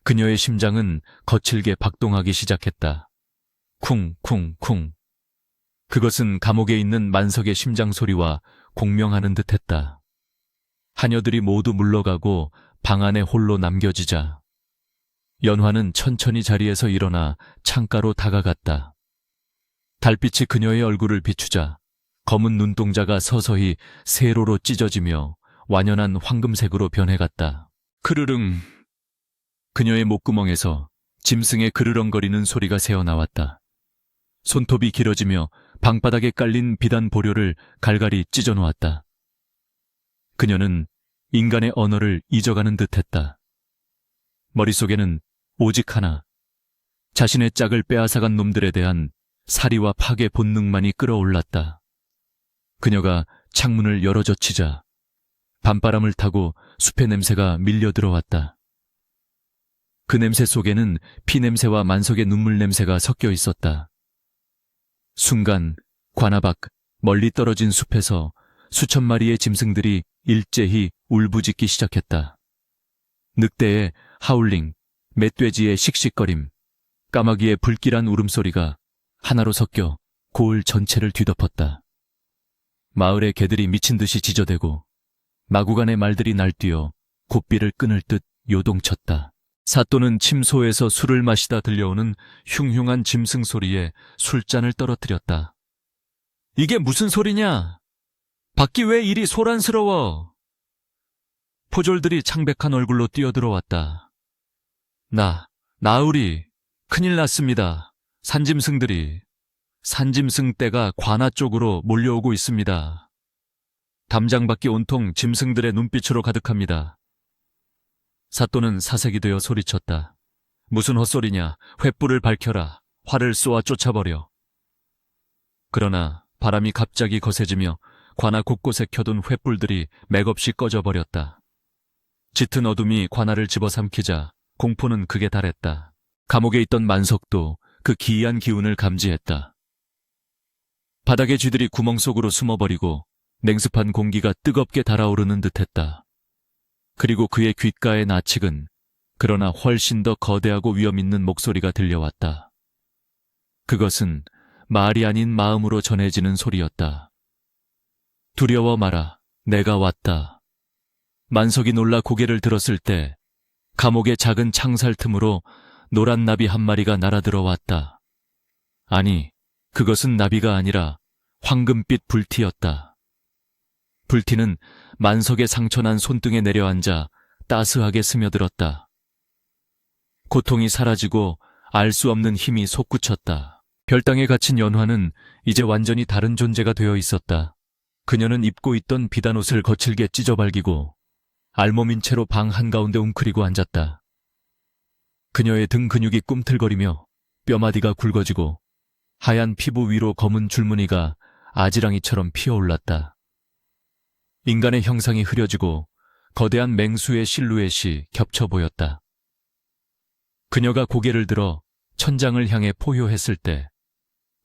그녀의 심장은 거칠게 박동하기 시작했다. 쿵쿵쿵. 그것은 감옥에 있는 만석의 심장 소리와 공명하는 듯했다. 하녀들이 모두 물러가고 방 안에 홀로 남겨지자 연화는 천천히 자리에서 일어나 창가로 다가갔다. 달빛이 그녀의 얼굴을 비추자 검은 눈동자가 서서히 세로로 찢어지며 완연한 황금색으로 변해갔다. 크르릉. 그녀의 목구멍에서 짐승의 그르렁거리는 소리가 새어나왔다. 손톱이 길어지며 방바닥에 깔린 비단 보료를 갈갈이 찢어놓았다. 그녀는 인간의 언어를 잊어가는 듯했다. 머릿속에는 오직 하나, 자신의 짝을 빼앗아간 놈들에 대한 사리와 파괴 본능만이 끌어올랐다. 그녀가 창문을 열어젖히자 밤바람을 타고 숲의 냄새가 밀려 들어왔다. 그 냄새 속에는 피냄새와 만석의 눈물 냄새가 섞여 있었다. 순간 관아 밖 멀리 떨어진 숲에서 수천 마리의 짐승들이 일제히 울부짖기 시작했다. 늑대의 하울링, 멧돼지의 씩씩거림, 까마귀의 불길한 울음소리가 하나로 섞여 고을 전체를 뒤덮었다. 마을의 개들이 미친 듯이 지저대고 마구간의 말들이 날뛰어 곱비를 끊을 듯 요동쳤다. 사또는 침소에서 술을 마시다 들려오는 흉흉한 짐승 소리에 술잔을 떨어뜨렸다. 이게 무슨 소리냐? 밖이 왜 이리 소란스러워? 포졸들이 창백한 얼굴로 뛰어들어왔다. 나으리, 큰일 났습니다. 산짐승 떼가 관아 쪽으로 몰려오고 있습니다. 담장 밖이 온통 짐승들의 눈빛으로 가득합니다. 사또는 사색이 되어 소리쳤다. 무슨 헛소리냐? 횃불을 밝혀라. 활을 쏘아 쫓아버려. 그러나 바람이 갑자기 거세지며 관아 곳곳에 켜둔 횃불들이 맥없이 꺼져버렸다. 짙은 어둠이 관아를 집어삼키자 공포는 극에 달했다. 감옥에 있던 만석도 그 기이한 기운을 감지했다. 바닥의 쥐들이 구멍 속으로 숨어버리고 냉습한 공기가 뜨겁게 달아오르는 듯했다. 그리고 그의 귓가의 나측은 그러나 훨씬 더 거대하고 위험 있는 목소리가 들려왔다. 그것은 말이 아닌 마음으로 전해지는 소리였다. 두려워 마라. 내가 왔다. 만석이 놀라 고개를 들었을 때 감옥의 작은 창살 틈으로 노란 나비 한 마리가 날아들어왔다. 아니, 그것은 나비가 아니라 황금빛 불티였다. 불티는 만석의 상처난 손등에 내려앉아 따스하게 스며들었다. 고통이 사라지고 알 수 없는 힘이 솟구쳤다. 별당에 갇힌 연화는 이제 완전히 다른 존재가 되어 있었다. 그녀는 입고 있던 비단옷을 거칠게 찢어발기고 알몸인 채로 방 한가운데 웅크리고 앉았다. 그녀의 등 근육이 꿈틀거리며 뼈마디가 굵어지고 하얀 피부 위로 검은 줄무늬가 아지랑이처럼 피어올랐다. 인간의 형상이 흐려지고 거대한 맹수의 실루엣이 겹쳐 보였다. 그녀가 고개를 들어 천장을 향해 포효했을 때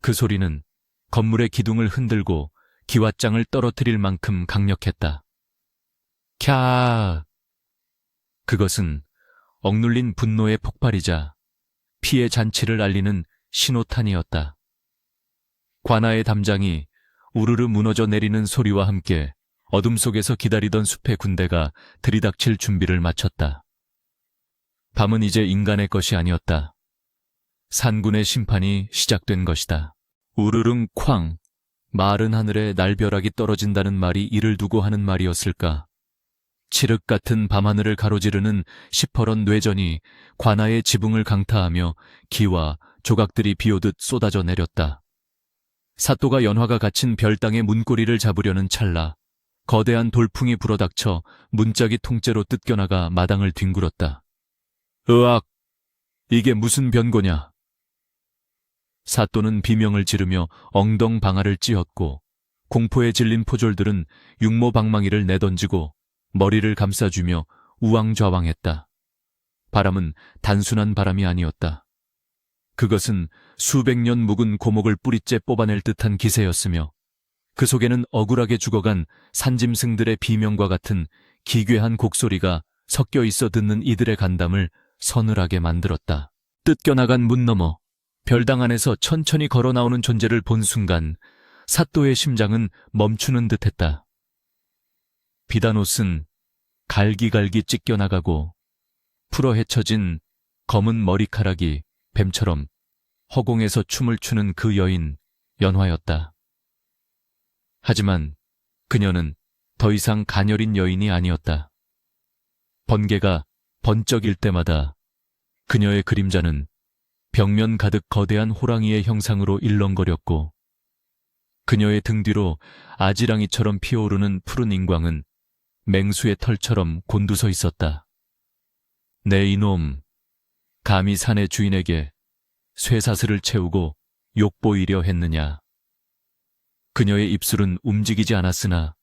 그 소리는 건물의 기둥을 흔들고 기왓장을 떨어뜨릴 만큼 강력했다. 캬! 그것은 억눌린 분노의 폭발이자 피의 잔치를 알리는 신호탄이었다. 관아의 담장이 우르르 무너져 내리는 소리와 함께 어둠 속에서 기다리던 숲의 군대가 들이닥칠 준비를 마쳤다. 밤은 이제 인간의 것이 아니었다. 산군의 심판이 시작된 것이다. 우르릉 쾅! 마른 하늘에 날벼락이 떨어진다는 말이 이를 두고 하는 말이었을까? 칠흑 같은 밤하늘을 가로지르는 시퍼런 뇌전이 관아의 지붕을 강타하며 기와 조각들이 비오듯 쏟아져 내렸다. 사또가 연화가 갇힌 별당의 문고리를 잡으려는 찰나 거대한 돌풍이 불어닥쳐 문짝이 통째로 뜯겨나가 마당을 뒹굴었다. 으악! 이게 무슨 변고냐? 사또는 비명을 지르며 엉덩방아를 찧었고 공포에 질린 포졸들은 육모방망이를 내던지고 머리를 감싸주며 우왕좌왕했다. 바람은 단순한 바람이 아니었다. 그것은 수백 년 묵은 고목을 뿌리째 뽑아낼 듯한 기세였으며 그 속에는 억울하게 죽어간 산짐승들의 비명과 같은 기괴한 곡소리가 섞여 있어 듣는 이들의 간담을 서늘하게 만들었다. 뜯겨나간 문 너머 별당 안에서 천천히 걸어 나오는 존재를 본 순간 사또의 심장은 멈추는 듯했다. 비단옷은 갈기갈기 찢겨나가고 풀어 헤쳐진 검은 머리카락이 뱀처럼 허공에서 춤을 추는 그 여인 연화였다. 하지만 그녀는 더 이상 가녀린 여인이 아니었다. 번개가 번쩍일 때마다 그녀의 그림자는 벽면 가득 거대한 호랑이의 형상으로 일렁거렸고 그녀의 등 뒤로 아지랑이처럼 피어오르는 푸른 인광은 맹수의 털처럼 곤두서 있었다. 내 이놈, 감히 산의 주인에게 쇠사슬을 채우고 욕보이려 했느냐. 그녀의 입술은 움직이지 않았으나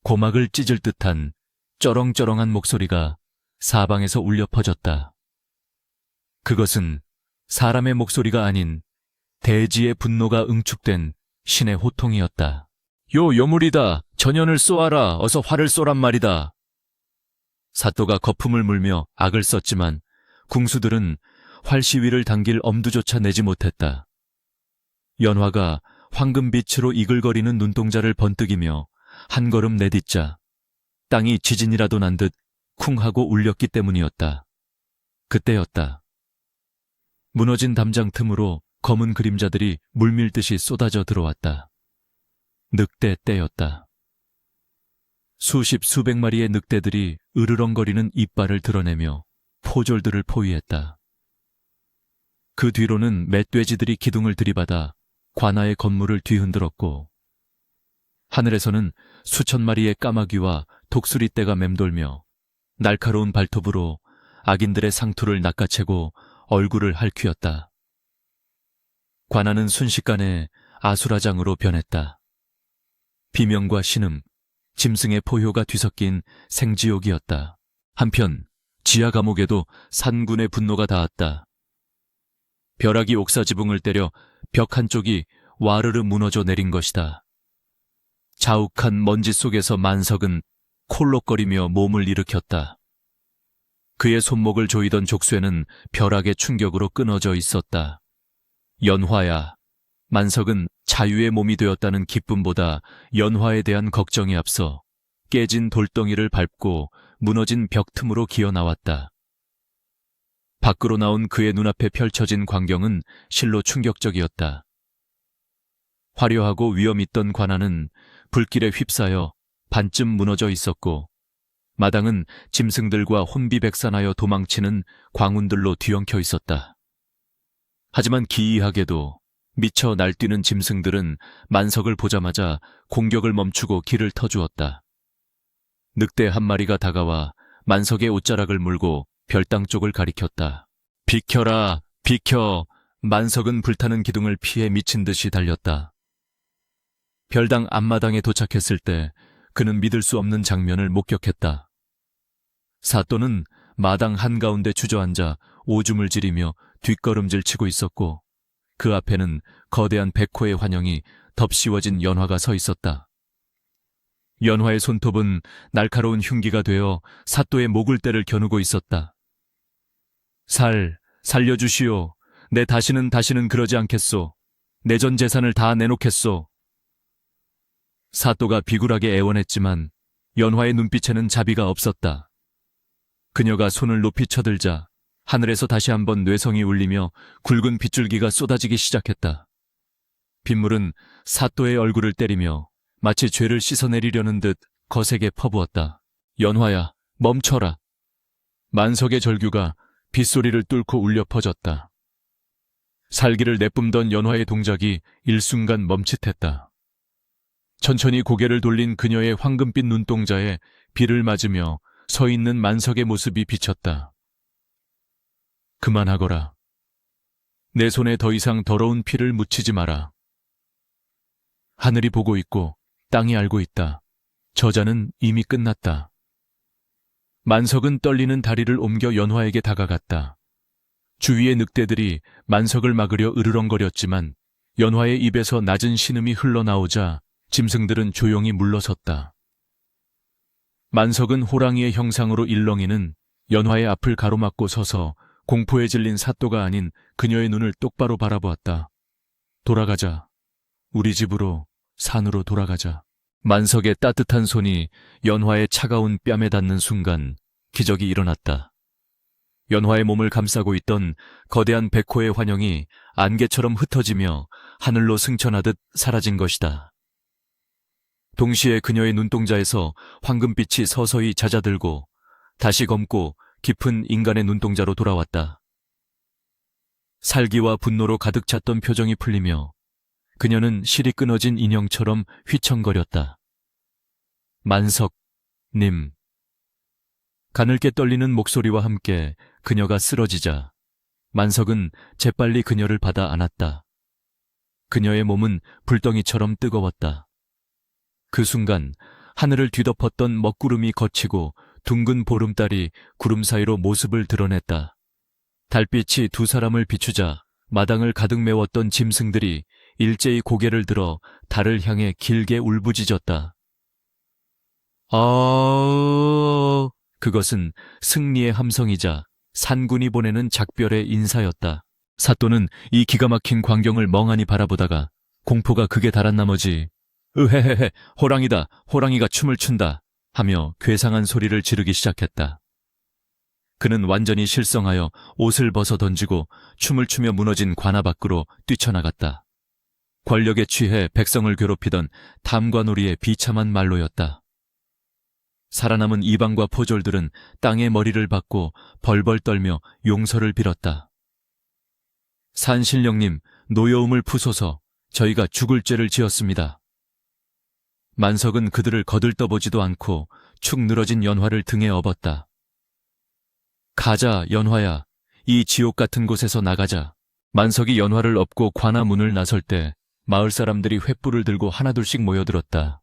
고막을 찢을 듯한 쩌렁쩌렁한 목소리가 사방에서 울려 퍼졌다. 그것은 사람의 목소리가 아닌 대지의 분노가 응축된 신의 호통이었다. 요 요물이다. 전연을 쏘아라. 어서 활을 쏘란 말이다. 사또가 거품을 물며 악을 썼지만 궁수들은 활 시위를 당길 엄두조차 내지 못했다. 연화가 황금빛으로 이글거리는 눈동자를 번뜩이며 한 걸음 내딛자 땅이 지진이라도 난 듯 쿵 하고 울렸기 때문이었다. 그때였다. 무너진 담장 틈으로 검은 그림자들이 물밀듯이 쏟아져 들어왔다. 늑대 떼였다. 수십 수백 마리의 늑대들이 으르렁거리는 이빨을 드러내며 포졸들을 포위했다. 그 뒤로는 멧돼지들이 기둥을 들이받아 관아의 건물을 뒤흔들었고 하늘에서는 수천 마리의 까마귀와 독수리떼가 맴돌며 날카로운 발톱으로 악인들의 상투를 낚아채고 얼굴을 핥히었다. 관아는 순식간에 아수라장으로 변했다. 비명과 신음, 짐승의 포효가 뒤섞인 생지옥이었다. 한편 지하 감옥에도 산군의 분노가 닿았다. 벼락이 옥사 지붕을 때려 벽 한쪽이 와르르 무너져 내린 것이다. 자욱한 먼지 속에서 만석은 콜록거리며 몸을 일으켰다. 그의 손목을 조이던 족쇄는 벼락의 충격으로 끊어져 있었다. 연화야. 만석은 자유의 몸이 되었다는 기쁨보다 연화에 대한 걱정이 앞서 깨진 돌덩이를 밟고 무너진 벽 틈으로 기어 나왔다. 밖으로 나온 그의 눈앞에 펼쳐진 광경은 실로 충격적이었다. 화려하고 위험 있던 관아는 불길에 휩싸여 반쯤 무너져 있었고 마당은 짐승들과 혼비백산하여 도망치는 광운들로 뒤엉켜 있었다. 하지만 기이하게도 미쳐 날뛰는 짐승들은 만석을 보자마자 공격을 멈추고 길을 터주었다. 늑대 한 마리가 다가와 만석의 옷자락을 물고 별당 쪽을 가리켰다. 비켜라, 비켜! 만석은 불타는 기둥을 피해 미친 듯이 달렸다. 별당 앞마당에 도착했을 때 그는 믿을 수 없는 장면을 목격했다. 사또는 마당 한가운데 주저앉아 오줌을 지리며 뒷걸음질 치고 있었고 그 앞에는 거대한 백호의 환영이 덥시워진 연화가 서 있었다. 연화의 손톱은 날카로운 흉기가 되어 사또의 목을대를 겨누고 있었다. 살려주시오. 내 다시는 그러지 않겠소. 내 전 재산을 다 내놓겠소. 사또가 비굴하게 애원했지만 연화의 눈빛에는 자비가 없었다. 그녀가 손을 높이 쳐들자 하늘에서 다시 한번 뇌성이 울리며 굵은 빗줄기가 쏟아지기 시작했다. 빗물은 사또의 얼굴을 때리며 마치 죄를 씻어내리려는 듯 거세게 퍼부었다. 연화야, 멈춰라. 만석의 절규가 빗소리를 뚫고 울려 퍼졌다. 살기를 내뿜던 연화의 동작이 일순간 멈칫했다. 천천히 고개를 돌린 그녀의 황금빛 눈동자에 비를 맞으며 서 있는 만석의 모습이 비쳤다. 그만하거라. 내 손에 더 이상 더러운 피를 묻히지 마라. 하늘이 보고 있고 땅이 알고 있다. 저자는 이미 끝났다. 만석은 떨리는 다리를 옮겨 연화에게 다가갔다. 주위의 늑대들이 만석을 막으려 으르렁거렸지만 연화의 입에서 낮은 신음이 흘러나오자 짐승들은 조용히 물러섰다. 만석은 호랑이의 형상으로 일렁이는 연화의 앞을 가로막고 서서 공포에 질린 사또가 아닌 그녀의 눈을 똑바로 바라보았다. 돌아가자. 우리 집으로, 산으로 돌아가자. 만석의 따뜻한 손이 연화의 차가운 뺨에 닿는 순간 기적이 일어났다. 연화의 몸을 감싸고 있던 거대한 백호의 환영이 안개처럼 흩어지며 하늘로 승천하듯 사라진 것이다. 동시에 그녀의 눈동자에서 황금빛이 서서히 잦아들고 다시 검고 깊은 인간의 눈동자로 돌아왔다. 살기와 분노로 가득 찼던 표정이 풀리며 그녀는 실이 끊어진 인형처럼 휘청거렸다. 만석님. 가늘게 떨리는 목소리와 함께 그녀가 쓰러지자 만석은 재빨리 그녀를 받아 안았다. 그녀의 몸은 불덩이처럼 뜨거웠다. 그 순간 하늘을 뒤덮었던 먹구름이 걷히고 둥근 보름달이 구름 사이로 모습을 드러냈다. 달빛이 두 사람을 비추자 마당을 가득 메웠던 짐승들이 일제히 고개를 들어 달을 향해 길게 울부짖었다. 그것은 승리의 함성이자 산군이 보내는 작별의 인사였다. 사또는 이 기가 막힌 광경을 멍하니 바라보다가 공포가 극에 달한 나머지 으헤헤헤, 호랑이다, 호랑이가 춤을 춘다 하며 괴상한 소리를 지르기 시작했다. 그는 완전히 실성하여 옷을 벗어 던지고 춤을 추며 무너진 관아 밖으로 뛰쳐나갔다. 권력에 취해 백성을 괴롭히던 탐관오리의 비참한 말로였다. 살아남은 이방과 포졸들은 땅에 머리를 박고 벌벌 떨며 용서를 빌었다. 산신령님, 노여움을 푸소서. 저희가 죽을 죄를 지었습니다. 만석은 그들을 거들떠보지도 않고 축 늘어진 연화를 등에 업었다. 가자, 연화야. 이 지옥 같은 곳에서 나가자. 만석이 연화를 업고 관아 문을 나설 때 마을 사람들이 횃불을 들고 하나둘씩 모여들었다.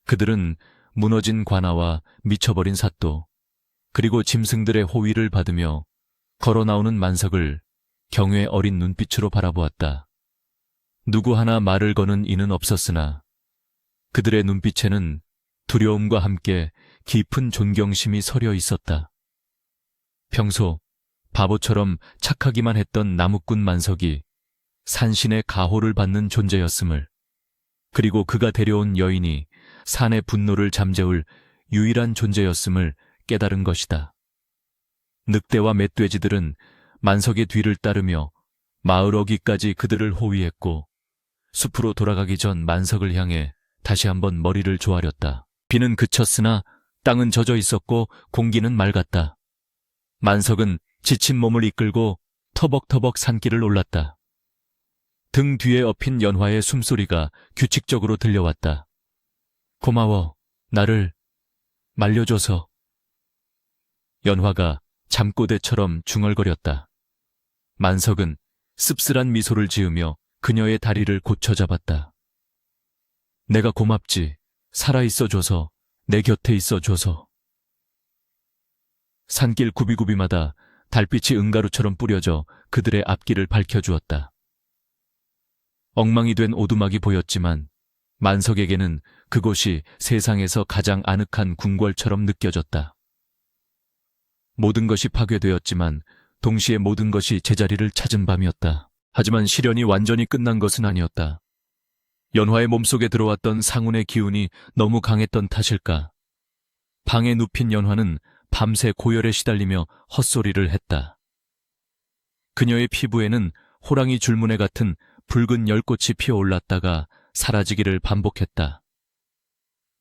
그들은 무너진 관아와 미쳐버린 사또, 그리고 짐승들의 호위를 받으며 걸어나오는 만석을 경외 어린 눈빛으로 바라보았다. 누구 하나 말을 거는 이는 없었으나 그들의 눈빛에는 두려움과 함께 깊은 존경심이 서려 있었다. 평소 바보처럼 착하기만 했던 나무꾼 만석이 산신의 가호를 받는 존재였음을, 그리고 그가 데려온 여인이 산의 분노를 잠재울 유일한 존재였음을 깨달은 것이다. 늑대와 멧돼지들은 만석의 뒤를 따르며 마을 어귀까지 그들을 호위했고 숲으로 돌아가기 전 만석을 향해 다시 한번 머리를 조아렸다. 비는 그쳤으나 땅은 젖어 있었고 공기는 맑았다. 만석은 지친 몸을 이끌고 터벅터벅 산길을 올랐다. 등 뒤에 엎인 연화의 숨소리가 규칙적으로 들려왔다. 고마워, 나를 말려줘서. 연화가 잠꼬대처럼 중얼거렸다. 만석은 씁쓸한 미소를 지으며 그녀의 다리를 고쳐 잡았다. 내가 고맙지. 살아있어줘서, 내 곁에 있어줘서. 산길 구비구비마다 달빛이 은가루처럼 뿌려져 그들의 앞길을 밝혀주었다. 엉망이 된 오두막이 보였지만 만석에게는 그곳이 세상에서 가장 아늑한 궁궐처럼 느껴졌다. 모든 것이 파괴되었지만 동시에 모든 것이 제자리를 찾은 밤이었다. 하지만 시련이 완전히 끝난 것은 아니었다. 연화의 몸속에 들어왔던 상운의 기운이 너무 강했던 탓일까. 방에 눕힌 연화는 밤새 고열에 시달리며 헛소리를 했다. 그녀의 피부에는 호랑이 줄무늬 같은 붉은 열꽃이 피어올랐다가 사라지기를 반복했다.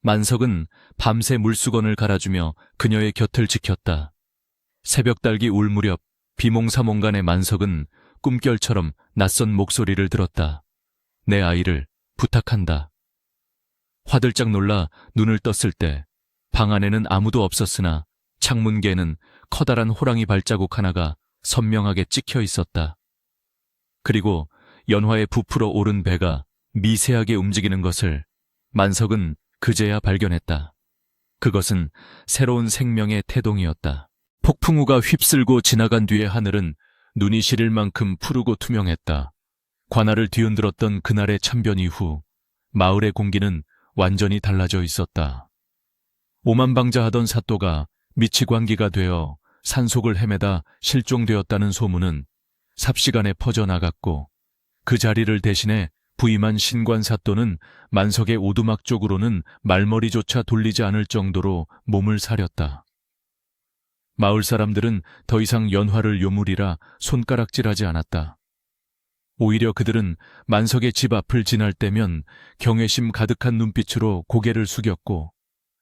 만석은 밤새 물수건을 갈아주며 그녀의 곁을 지켰다. 새벽달기 울 무렵 비몽사몽간의 만석은 꿈결처럼 낯선 목소리를 들었다. 내 아이를 부탁한다. 화들짝 놀라 눈을 떴을 때 방 안에는 아무도 없었으나 창문개에는 커다란 호랑이 발자국 하나가 선명하게 찍혀 있었다. 그리고 연화의 부풀어 오른 배가 미세하게 움직이는 것을 만석은 그제야 발견했다. 그것은 새로운 생명의 태동이었다. 폭풍우가 휩쓸고 지나간 뒤의 하늘은 눈이 시릴 만큼 푸르고 투명했다. 관아를 뒤흔들었던 그날의 참변 이후 마을의 공기는 완전히 달라져 있었다. 오만방자하던 사또가 미치광기가 되어 산속을 헤매다 실종되었다는 소문은 삽시간에 퍼져나갔고 그 자리를 대신해 부임한 신관 사또는 만석의 오두막 쪽으로는 말머리조차 돌리지 않을 정도로 몸을 사렸다. 마을 사람들은 더 이상 연화를 요물이라 손가락질하지 않았다. 오히려 그들은 만석의 집 앞을 지날 때면 경외심 가득한 눈빛으로 고개를 숙였고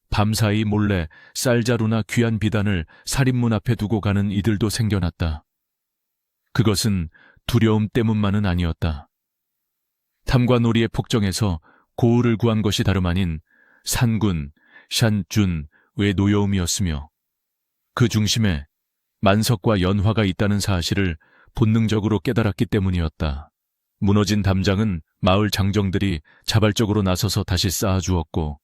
밤사이 몰래 쌀자루나 귀한 비단을 살인문 앞에 두고 가는 이들도 생겨났다. 그것은 두려움 때문만은 아니었다. 탐관오리의 폭정에서 고을을 구한 것이 다름 아닌 산군, 샨준의 노여움이었으며 그 중심에 만석과 연화가 있다는 사실을 본능적으로 깨달았기 때문이었다. 무너진 담장은 마을 장정들이 자발적으로 나서서 다시 쌓아주었고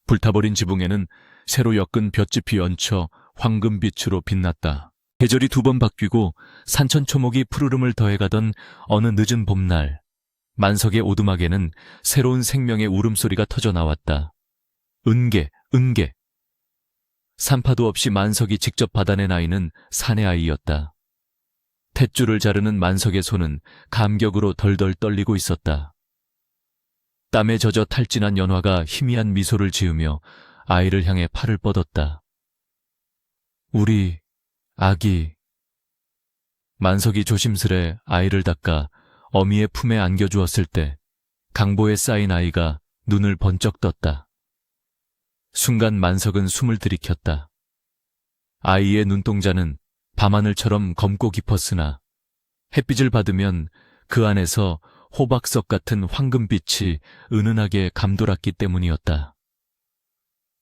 불타버린 지붕에는 새로 엮은 볏짚이 얹혀 황금빛으로 빛났다. 계절이 두 번 바뀌고 산천초목이 푸르름을 더해가던 어느 늦은 봄날, 만석의 오두막에는 새로운 생명의 울음소리가 터져나왔다. 은계, 은계. 산파도 없이 만석이 직접 받아낸 아이는 사내 아이였다. 탯줄을 자르는 만석의 손은 감격으로 덜덜 떨리고 있었다. 땀에 젖어 탈진한 연화가 희미한 미소를 지으며 아이를 향해 팔을 뻗었다. 우리 아기. 만석이 조심스레 아이를 닦아 어미의 품에 안겨주었을 때 강보에 쌓인 아이가 눈을 번쩍 떴다. 순간 만석은 숨을 들이켰다. 아이의 눈동자는 밤하늘처럼 검고 깊었으나 햇빛을 받으면 그 안에서 호박석 같은 황금빛이 은은하게 감돌았기 때문이었다.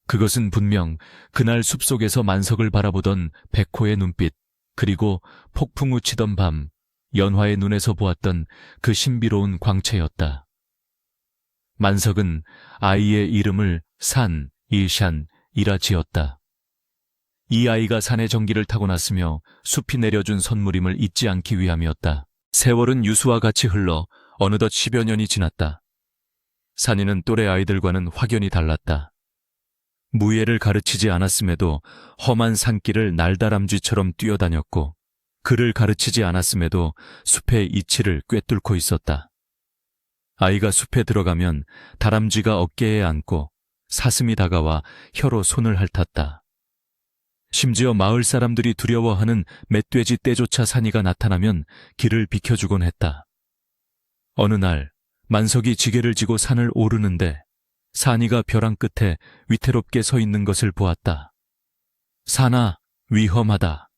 그것은 분명 그날 숲속에서 만석을 바라보던 백호의 눈빛, 그리고 폭풍우 치던 밤 연화의 눈에서 보았던 그 신비로운 광채였다. 만석은 아이의 이름을 산, 이샨이라 지었다. 이 아이가 산의 전기를 타고났으며 숲이 내려준 선물임을 잊지 않기 위함이었다. 세월은 유수와 같이 흘러 어느덧 10여 년이 지났다. 산이는 또래 아이들과는 확연히 달랐다. 무예를 가르치지 않았음에도 험한 산길을 날다람쥐처럼 뛰어다녔고 글을 가르치지 않았음에도 숲의 이치를 꿰뚫고 있었다. 아이가 숲에 들어가면 다람쥐가 어깨에 앉고 사슴이 다가와 혀로 손을 핥았다. 심지어 마을 사람들이 두려워하는 멧돼지 떼조차 산이가 나타나면 길을 비켜주곤 했다. 어느 날 만석이 지게를 지고 산을 오르는데 산이가 벼랑 끝에 위태롭게 서 있는 것을 보았다. 산아, 위험하다.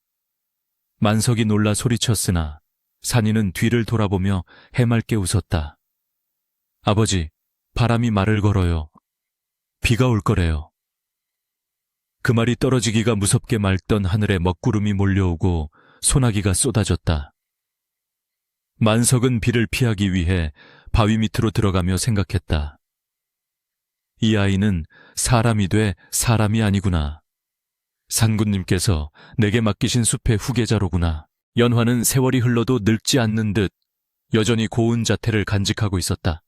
만석이 놀라 소리쳤으나 산이는 뒤를 돌아보며 해맑게 웃었다. 아버지, 바람이 말을 걸어요. 비가 올 거래요. 그 말이 떨어지기가 무섭게 맑던 하늘에 먹구름이 몰려오고 소나기가 쏟아졌다. 만석은 비를 피하기 위해 바위 밑으로 들어가며 생각했다. 이 아이는 사람이 돼 사람이 아니구나. 산군님께서 내게 맡기신 숲의 후계자로구나. 연화는 세월이 흘러도 늙지 않는 듯 여전히 고운 자태를 간직하고 있었다.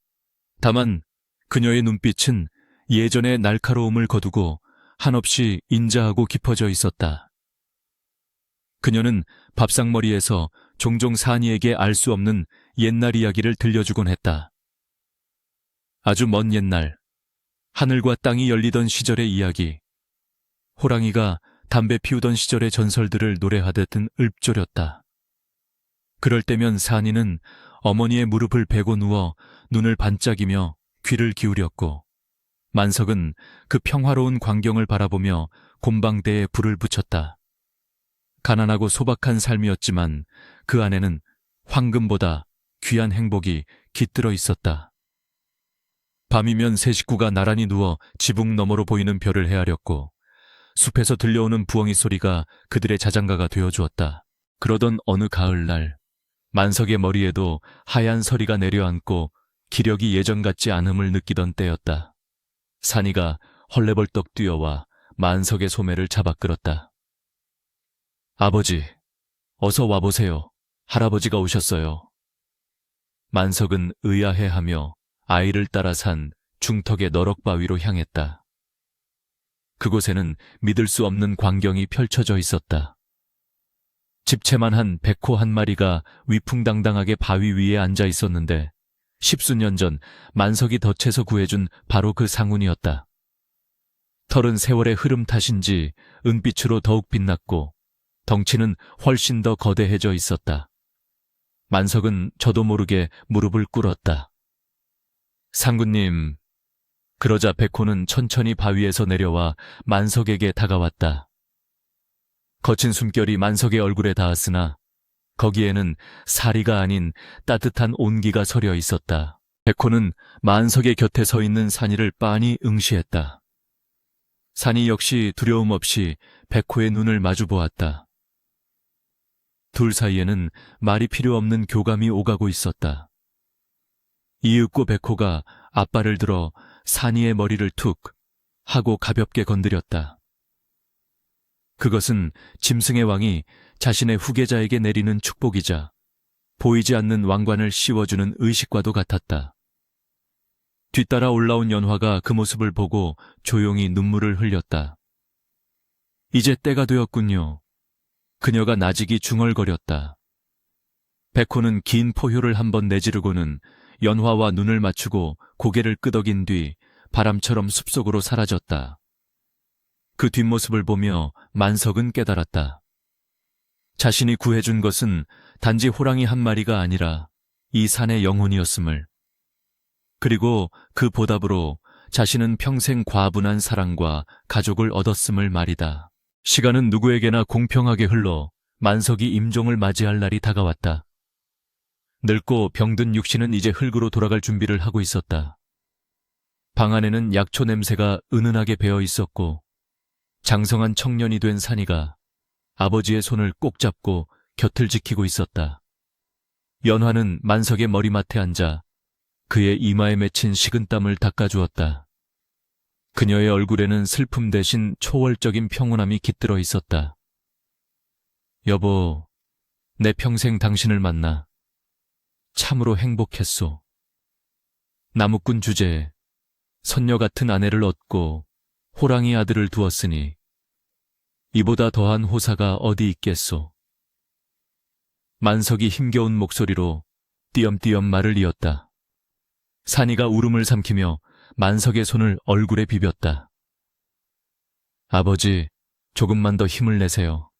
다만 그녀의 눈빛은 예전의 날카로움을 거두고 한없이 인자하고 깊어져 있었다. 그녀는 밥상머리에서 종종 산이에게 알 수 없는 옛날 이야기를 들려주곤 했다. 아주 먼 옛날, 하늘과 땅이 열리던 시절의 이야기. 호랑이가 담배 피우던 시절의 전설들을 노래하듯 읊조렸다. 그럴 때면 산이는 어머니의 무릎을 베고 누워 눈을 반짝이며 귀를 기울였고, 만석은 그 평화로운 광경을 바라보며 곰방대에 불을 붙였다. 가난하고 소박한 삶이었지만 그 안에는 황금보다 귀한 행복이 깃들어 있었다. 밤이면 세 식구가 나란히 누워 지붕 너머로 보이는 별을 헤아렸고, 숲에서 들려오는 부엉이 소리가 그들의 자장가가 되어주었다. 그러던 어느 가을날, 만석의 머리에도 하얀 서리가 내려앉고 기력이 예전 같지 않음을 느끼던 때였다. 산이가 헐레벌떡 뛰어와 만석의 소매를 잡아 끌었다. 아버지, 어서 와보세요. 할아버지가 오셨어요. 만석은 의아해하며 아이를 따라 산 중턱의 너럭바위로 향했다. 그곳에는 믿을 수 없는 광경이 펼쳐져 있었다. 집채만한 백호 한 마리가 위풍당당하게 바위 위에 앉아 있었는데 10수년 전 만석이 덫에서 구해준 바로 그 상운이었다. 털은 세월의 흐름 탓인지 은빛으로 더욱 빛났고 덩치는 훨씬 더 거대해져 있었다. 만석은 저도 모르게 무릎을 꿇었다. 상군님. 그러자 백호는 천천히 바위에서 내려와 만석에게 다가왔다. 거친 숨결이 만석의 얼굴에 닿았으나 거기에는 사리가 아닌 따뜻한 온기가 서려 있었다. 백호는 만석의 곁에 서 있는 산이를 빤히 응시했다. 산이 역시 두려움 없이 백호의 눈을 마주 보았다. 둘 사이에는 말이 필요 없는 교감이 오가고 있었다. 이윽고 백호가 앞발을 들어 산이의 머리를 툭 하고 가볍게 건드렸다. 그것은 짐승의 왕이 자신의 후계자에게 내리는 축복이자 보이지 않는 왕관을 씌워주는 의식과도 같았다. 뒤따라 올라온 연화가 그 모습을 보고 조용히 눈물을 흘렸다. 이제 때가 되었군요. 그녀가 나직이 중얼거렸다. 백호는 긴 포효를 한번 내지르고는 연화와 눈을 맞추고 고개를 끄덕인 뒤 바람처럼 숲속으로 사라졌다. 그 뒷모습을 보며 만석은 깨달았다. 자신이 구해준 것은 단지 호랑이 한 마리가 아니라 이 산의 영혼이었음을. 그리고 그 보답으로 자신은 평생 과분한 사랑과 가족을 얻었음을 말이다. 시간은 누구에게나 공평하게 흘러 만석이 임종을 맞이할 날이 다가왔다. 늙고 병든 육신은 이제 흙으로 돌아갈 준비를 하고 있었다. 방 안에는 약초 냄새가 은은하게 배어 있었고 장성한 청년이 된 산이가 아버지의 손을 꼭 잡고 곁을 지키고 있었다. 연화는 만석의 머리맡에 앉아 그의 이마에 맺힌 식은땀을 닦아주었다. 그녀의 얼굴에는 슬픔 대신 초월적인 평온함이 깃들어 있었다. 여보, 내 평생 당신을 만나 참으로 행복했소. 나무꾼 주제에 선녀 같은 아내를 얻고 호랑이 아들을 두었으니 이보다 더한 호사가 어디 있겠소. 만석이 힘겨운 목소리로 띄엄띄엄 말을 이었다. 산이가 울음을 삼키며 만석의 손을 얼굴에 비볐다. 아버지, 조금만 더 힘을 내세요.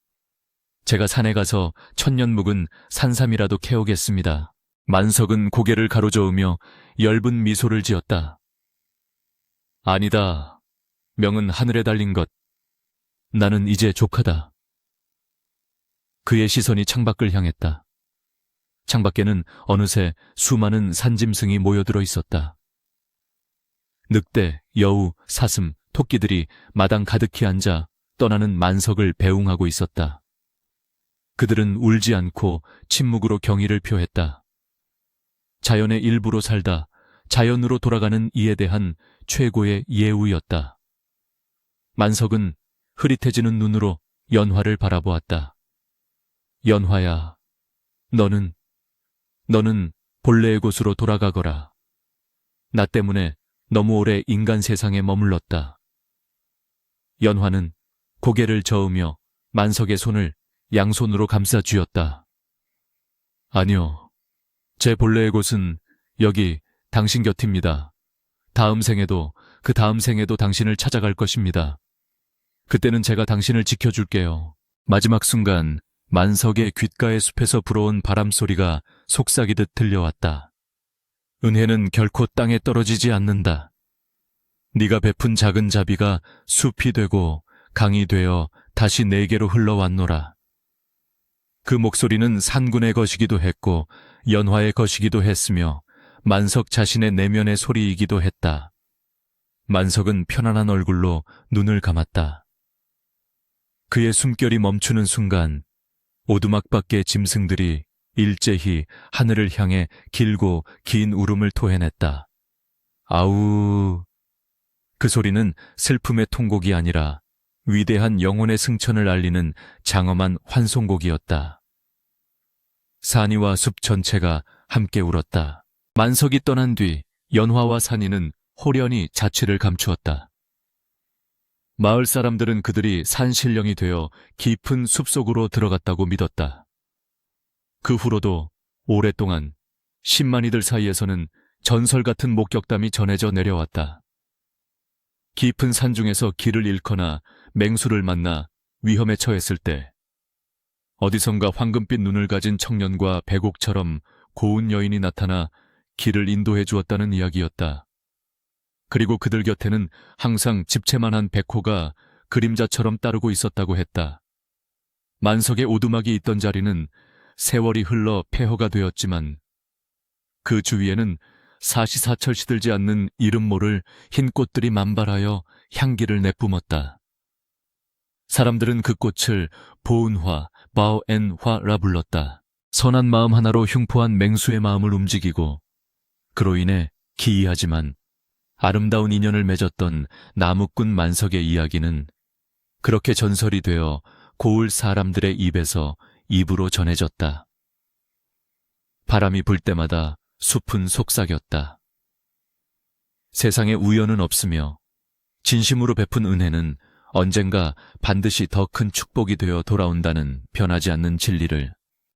제가 산에 가서 천년 묵은 산삼이라도 캐오겠습니다. 만석은 고개를 가로저으며 엷은 미소를 지었다. 아니다. 명은 하늘에 달린 것. 나는 이제 조카다. 그의 시선이 창밖을 향했다. 창밖에는 어느새 수많은 산짐승이 모여들어 있었다. 늑대, 여우, 사슴, 토끼들이 마당 가득히 앉아 떠나는 만석을 배웅하고 있었다. 그들은 울지 않고 침묵으로 경의를 표했다. 자연의 일부로 살다 자연으로 돌아가는 이에 대한 최고의 예우였다. 만석은 흐릿해지는 눈으로 연화를 바라보았다. 연화야, 너는 본래의 곳으로 돌아가거라. 나 때문에 너무 오래 인간 세상에 머물렀다. 연화는 고개를 저으며 만석의 손을 양손으로 감싸 쥐었다. 아니요, 제 본래의 곳은 여기 당신 곁입니다. 다음 생에도 그 다음 생에도 당신을 찾아갈 것입니다. 그때는 제가 당신을 지켜줄게요. 마지막 순간 만석의 귓가의 숲에서 불어온 바람소리가 속삭이듯 들려왔다. 은혜는 결코 땅에 떨어지지 않는다. 네가 베푼 작은 자비가 숲이 되고 강이 되어 다시 내게로 흘러왔노라. 그 목소리는 산군의 것이기도 했고 연화의 것이기도 했으며 만석 자신의 내면의 소리이기도 했다. 만석은 편안한 얼굴로 눈을 감았다. 그의 숨결이 멈추는 순간 오두막 밖의 짐승들이 일제히 하늘을 향해 길고 긴 울음을 토해냈다. 아우. 그 소리는 슬픔의 통곡이 아니라 위대한 영혼의 승천을 알리는 장엄한 환송곡이었다. 산이와 숲 전체가 함께 울었다. 만석이 떠난 뒤 연화와 산이는 호련히 자취를 감추었다. 마을 사람들은 그들이 산신령이 되어 깊은 숲속으로 들어갔다고 믿었다. 그 후로도 오랫동안 신만이들 사이에서는 전설 같은 목격담이 전해져 내려왔다. 깊은 산중에서 길을 잃거나 맹수를 만나 위험에 처했을 때 어디선가 황금빛 눈을 가진 청년과 백옥처럼 고운 여인이 나타나 길을 인도해 주었다는 이야기였다. 그리고 그들 곁에는 항상 집채만한 백호가 그림자처럼 따르고 있었다고 했다. 만석의 오두막이 있던 자리는 세월이 흘러 폐허가 되었지만 그 주위에는 사시사철 시들지 않는 이름 모를 흰 꽃들이 만발하여 향기를 내뿜었다. 사람들은 그 꽃을 보은화, 바오엔화라 불렀다. 선한 마음 하나로 흉포한 맹수의 마음을 움직이고 그로 인해 기이하지만 아름다운 인연을 맺었던 나무꾼 만석의 이야기는 그렇게 전설이 되어 고을 사람들의 입에서 입으로 전해졌다. 바람이 불 때마다 숲은 속삭였다. 세상에 우연은 없으며 진심으로 베푼 은혜는 언젠가 반드시 더 큰 축복이 되어 돌아온다는 변하지 않는 진리를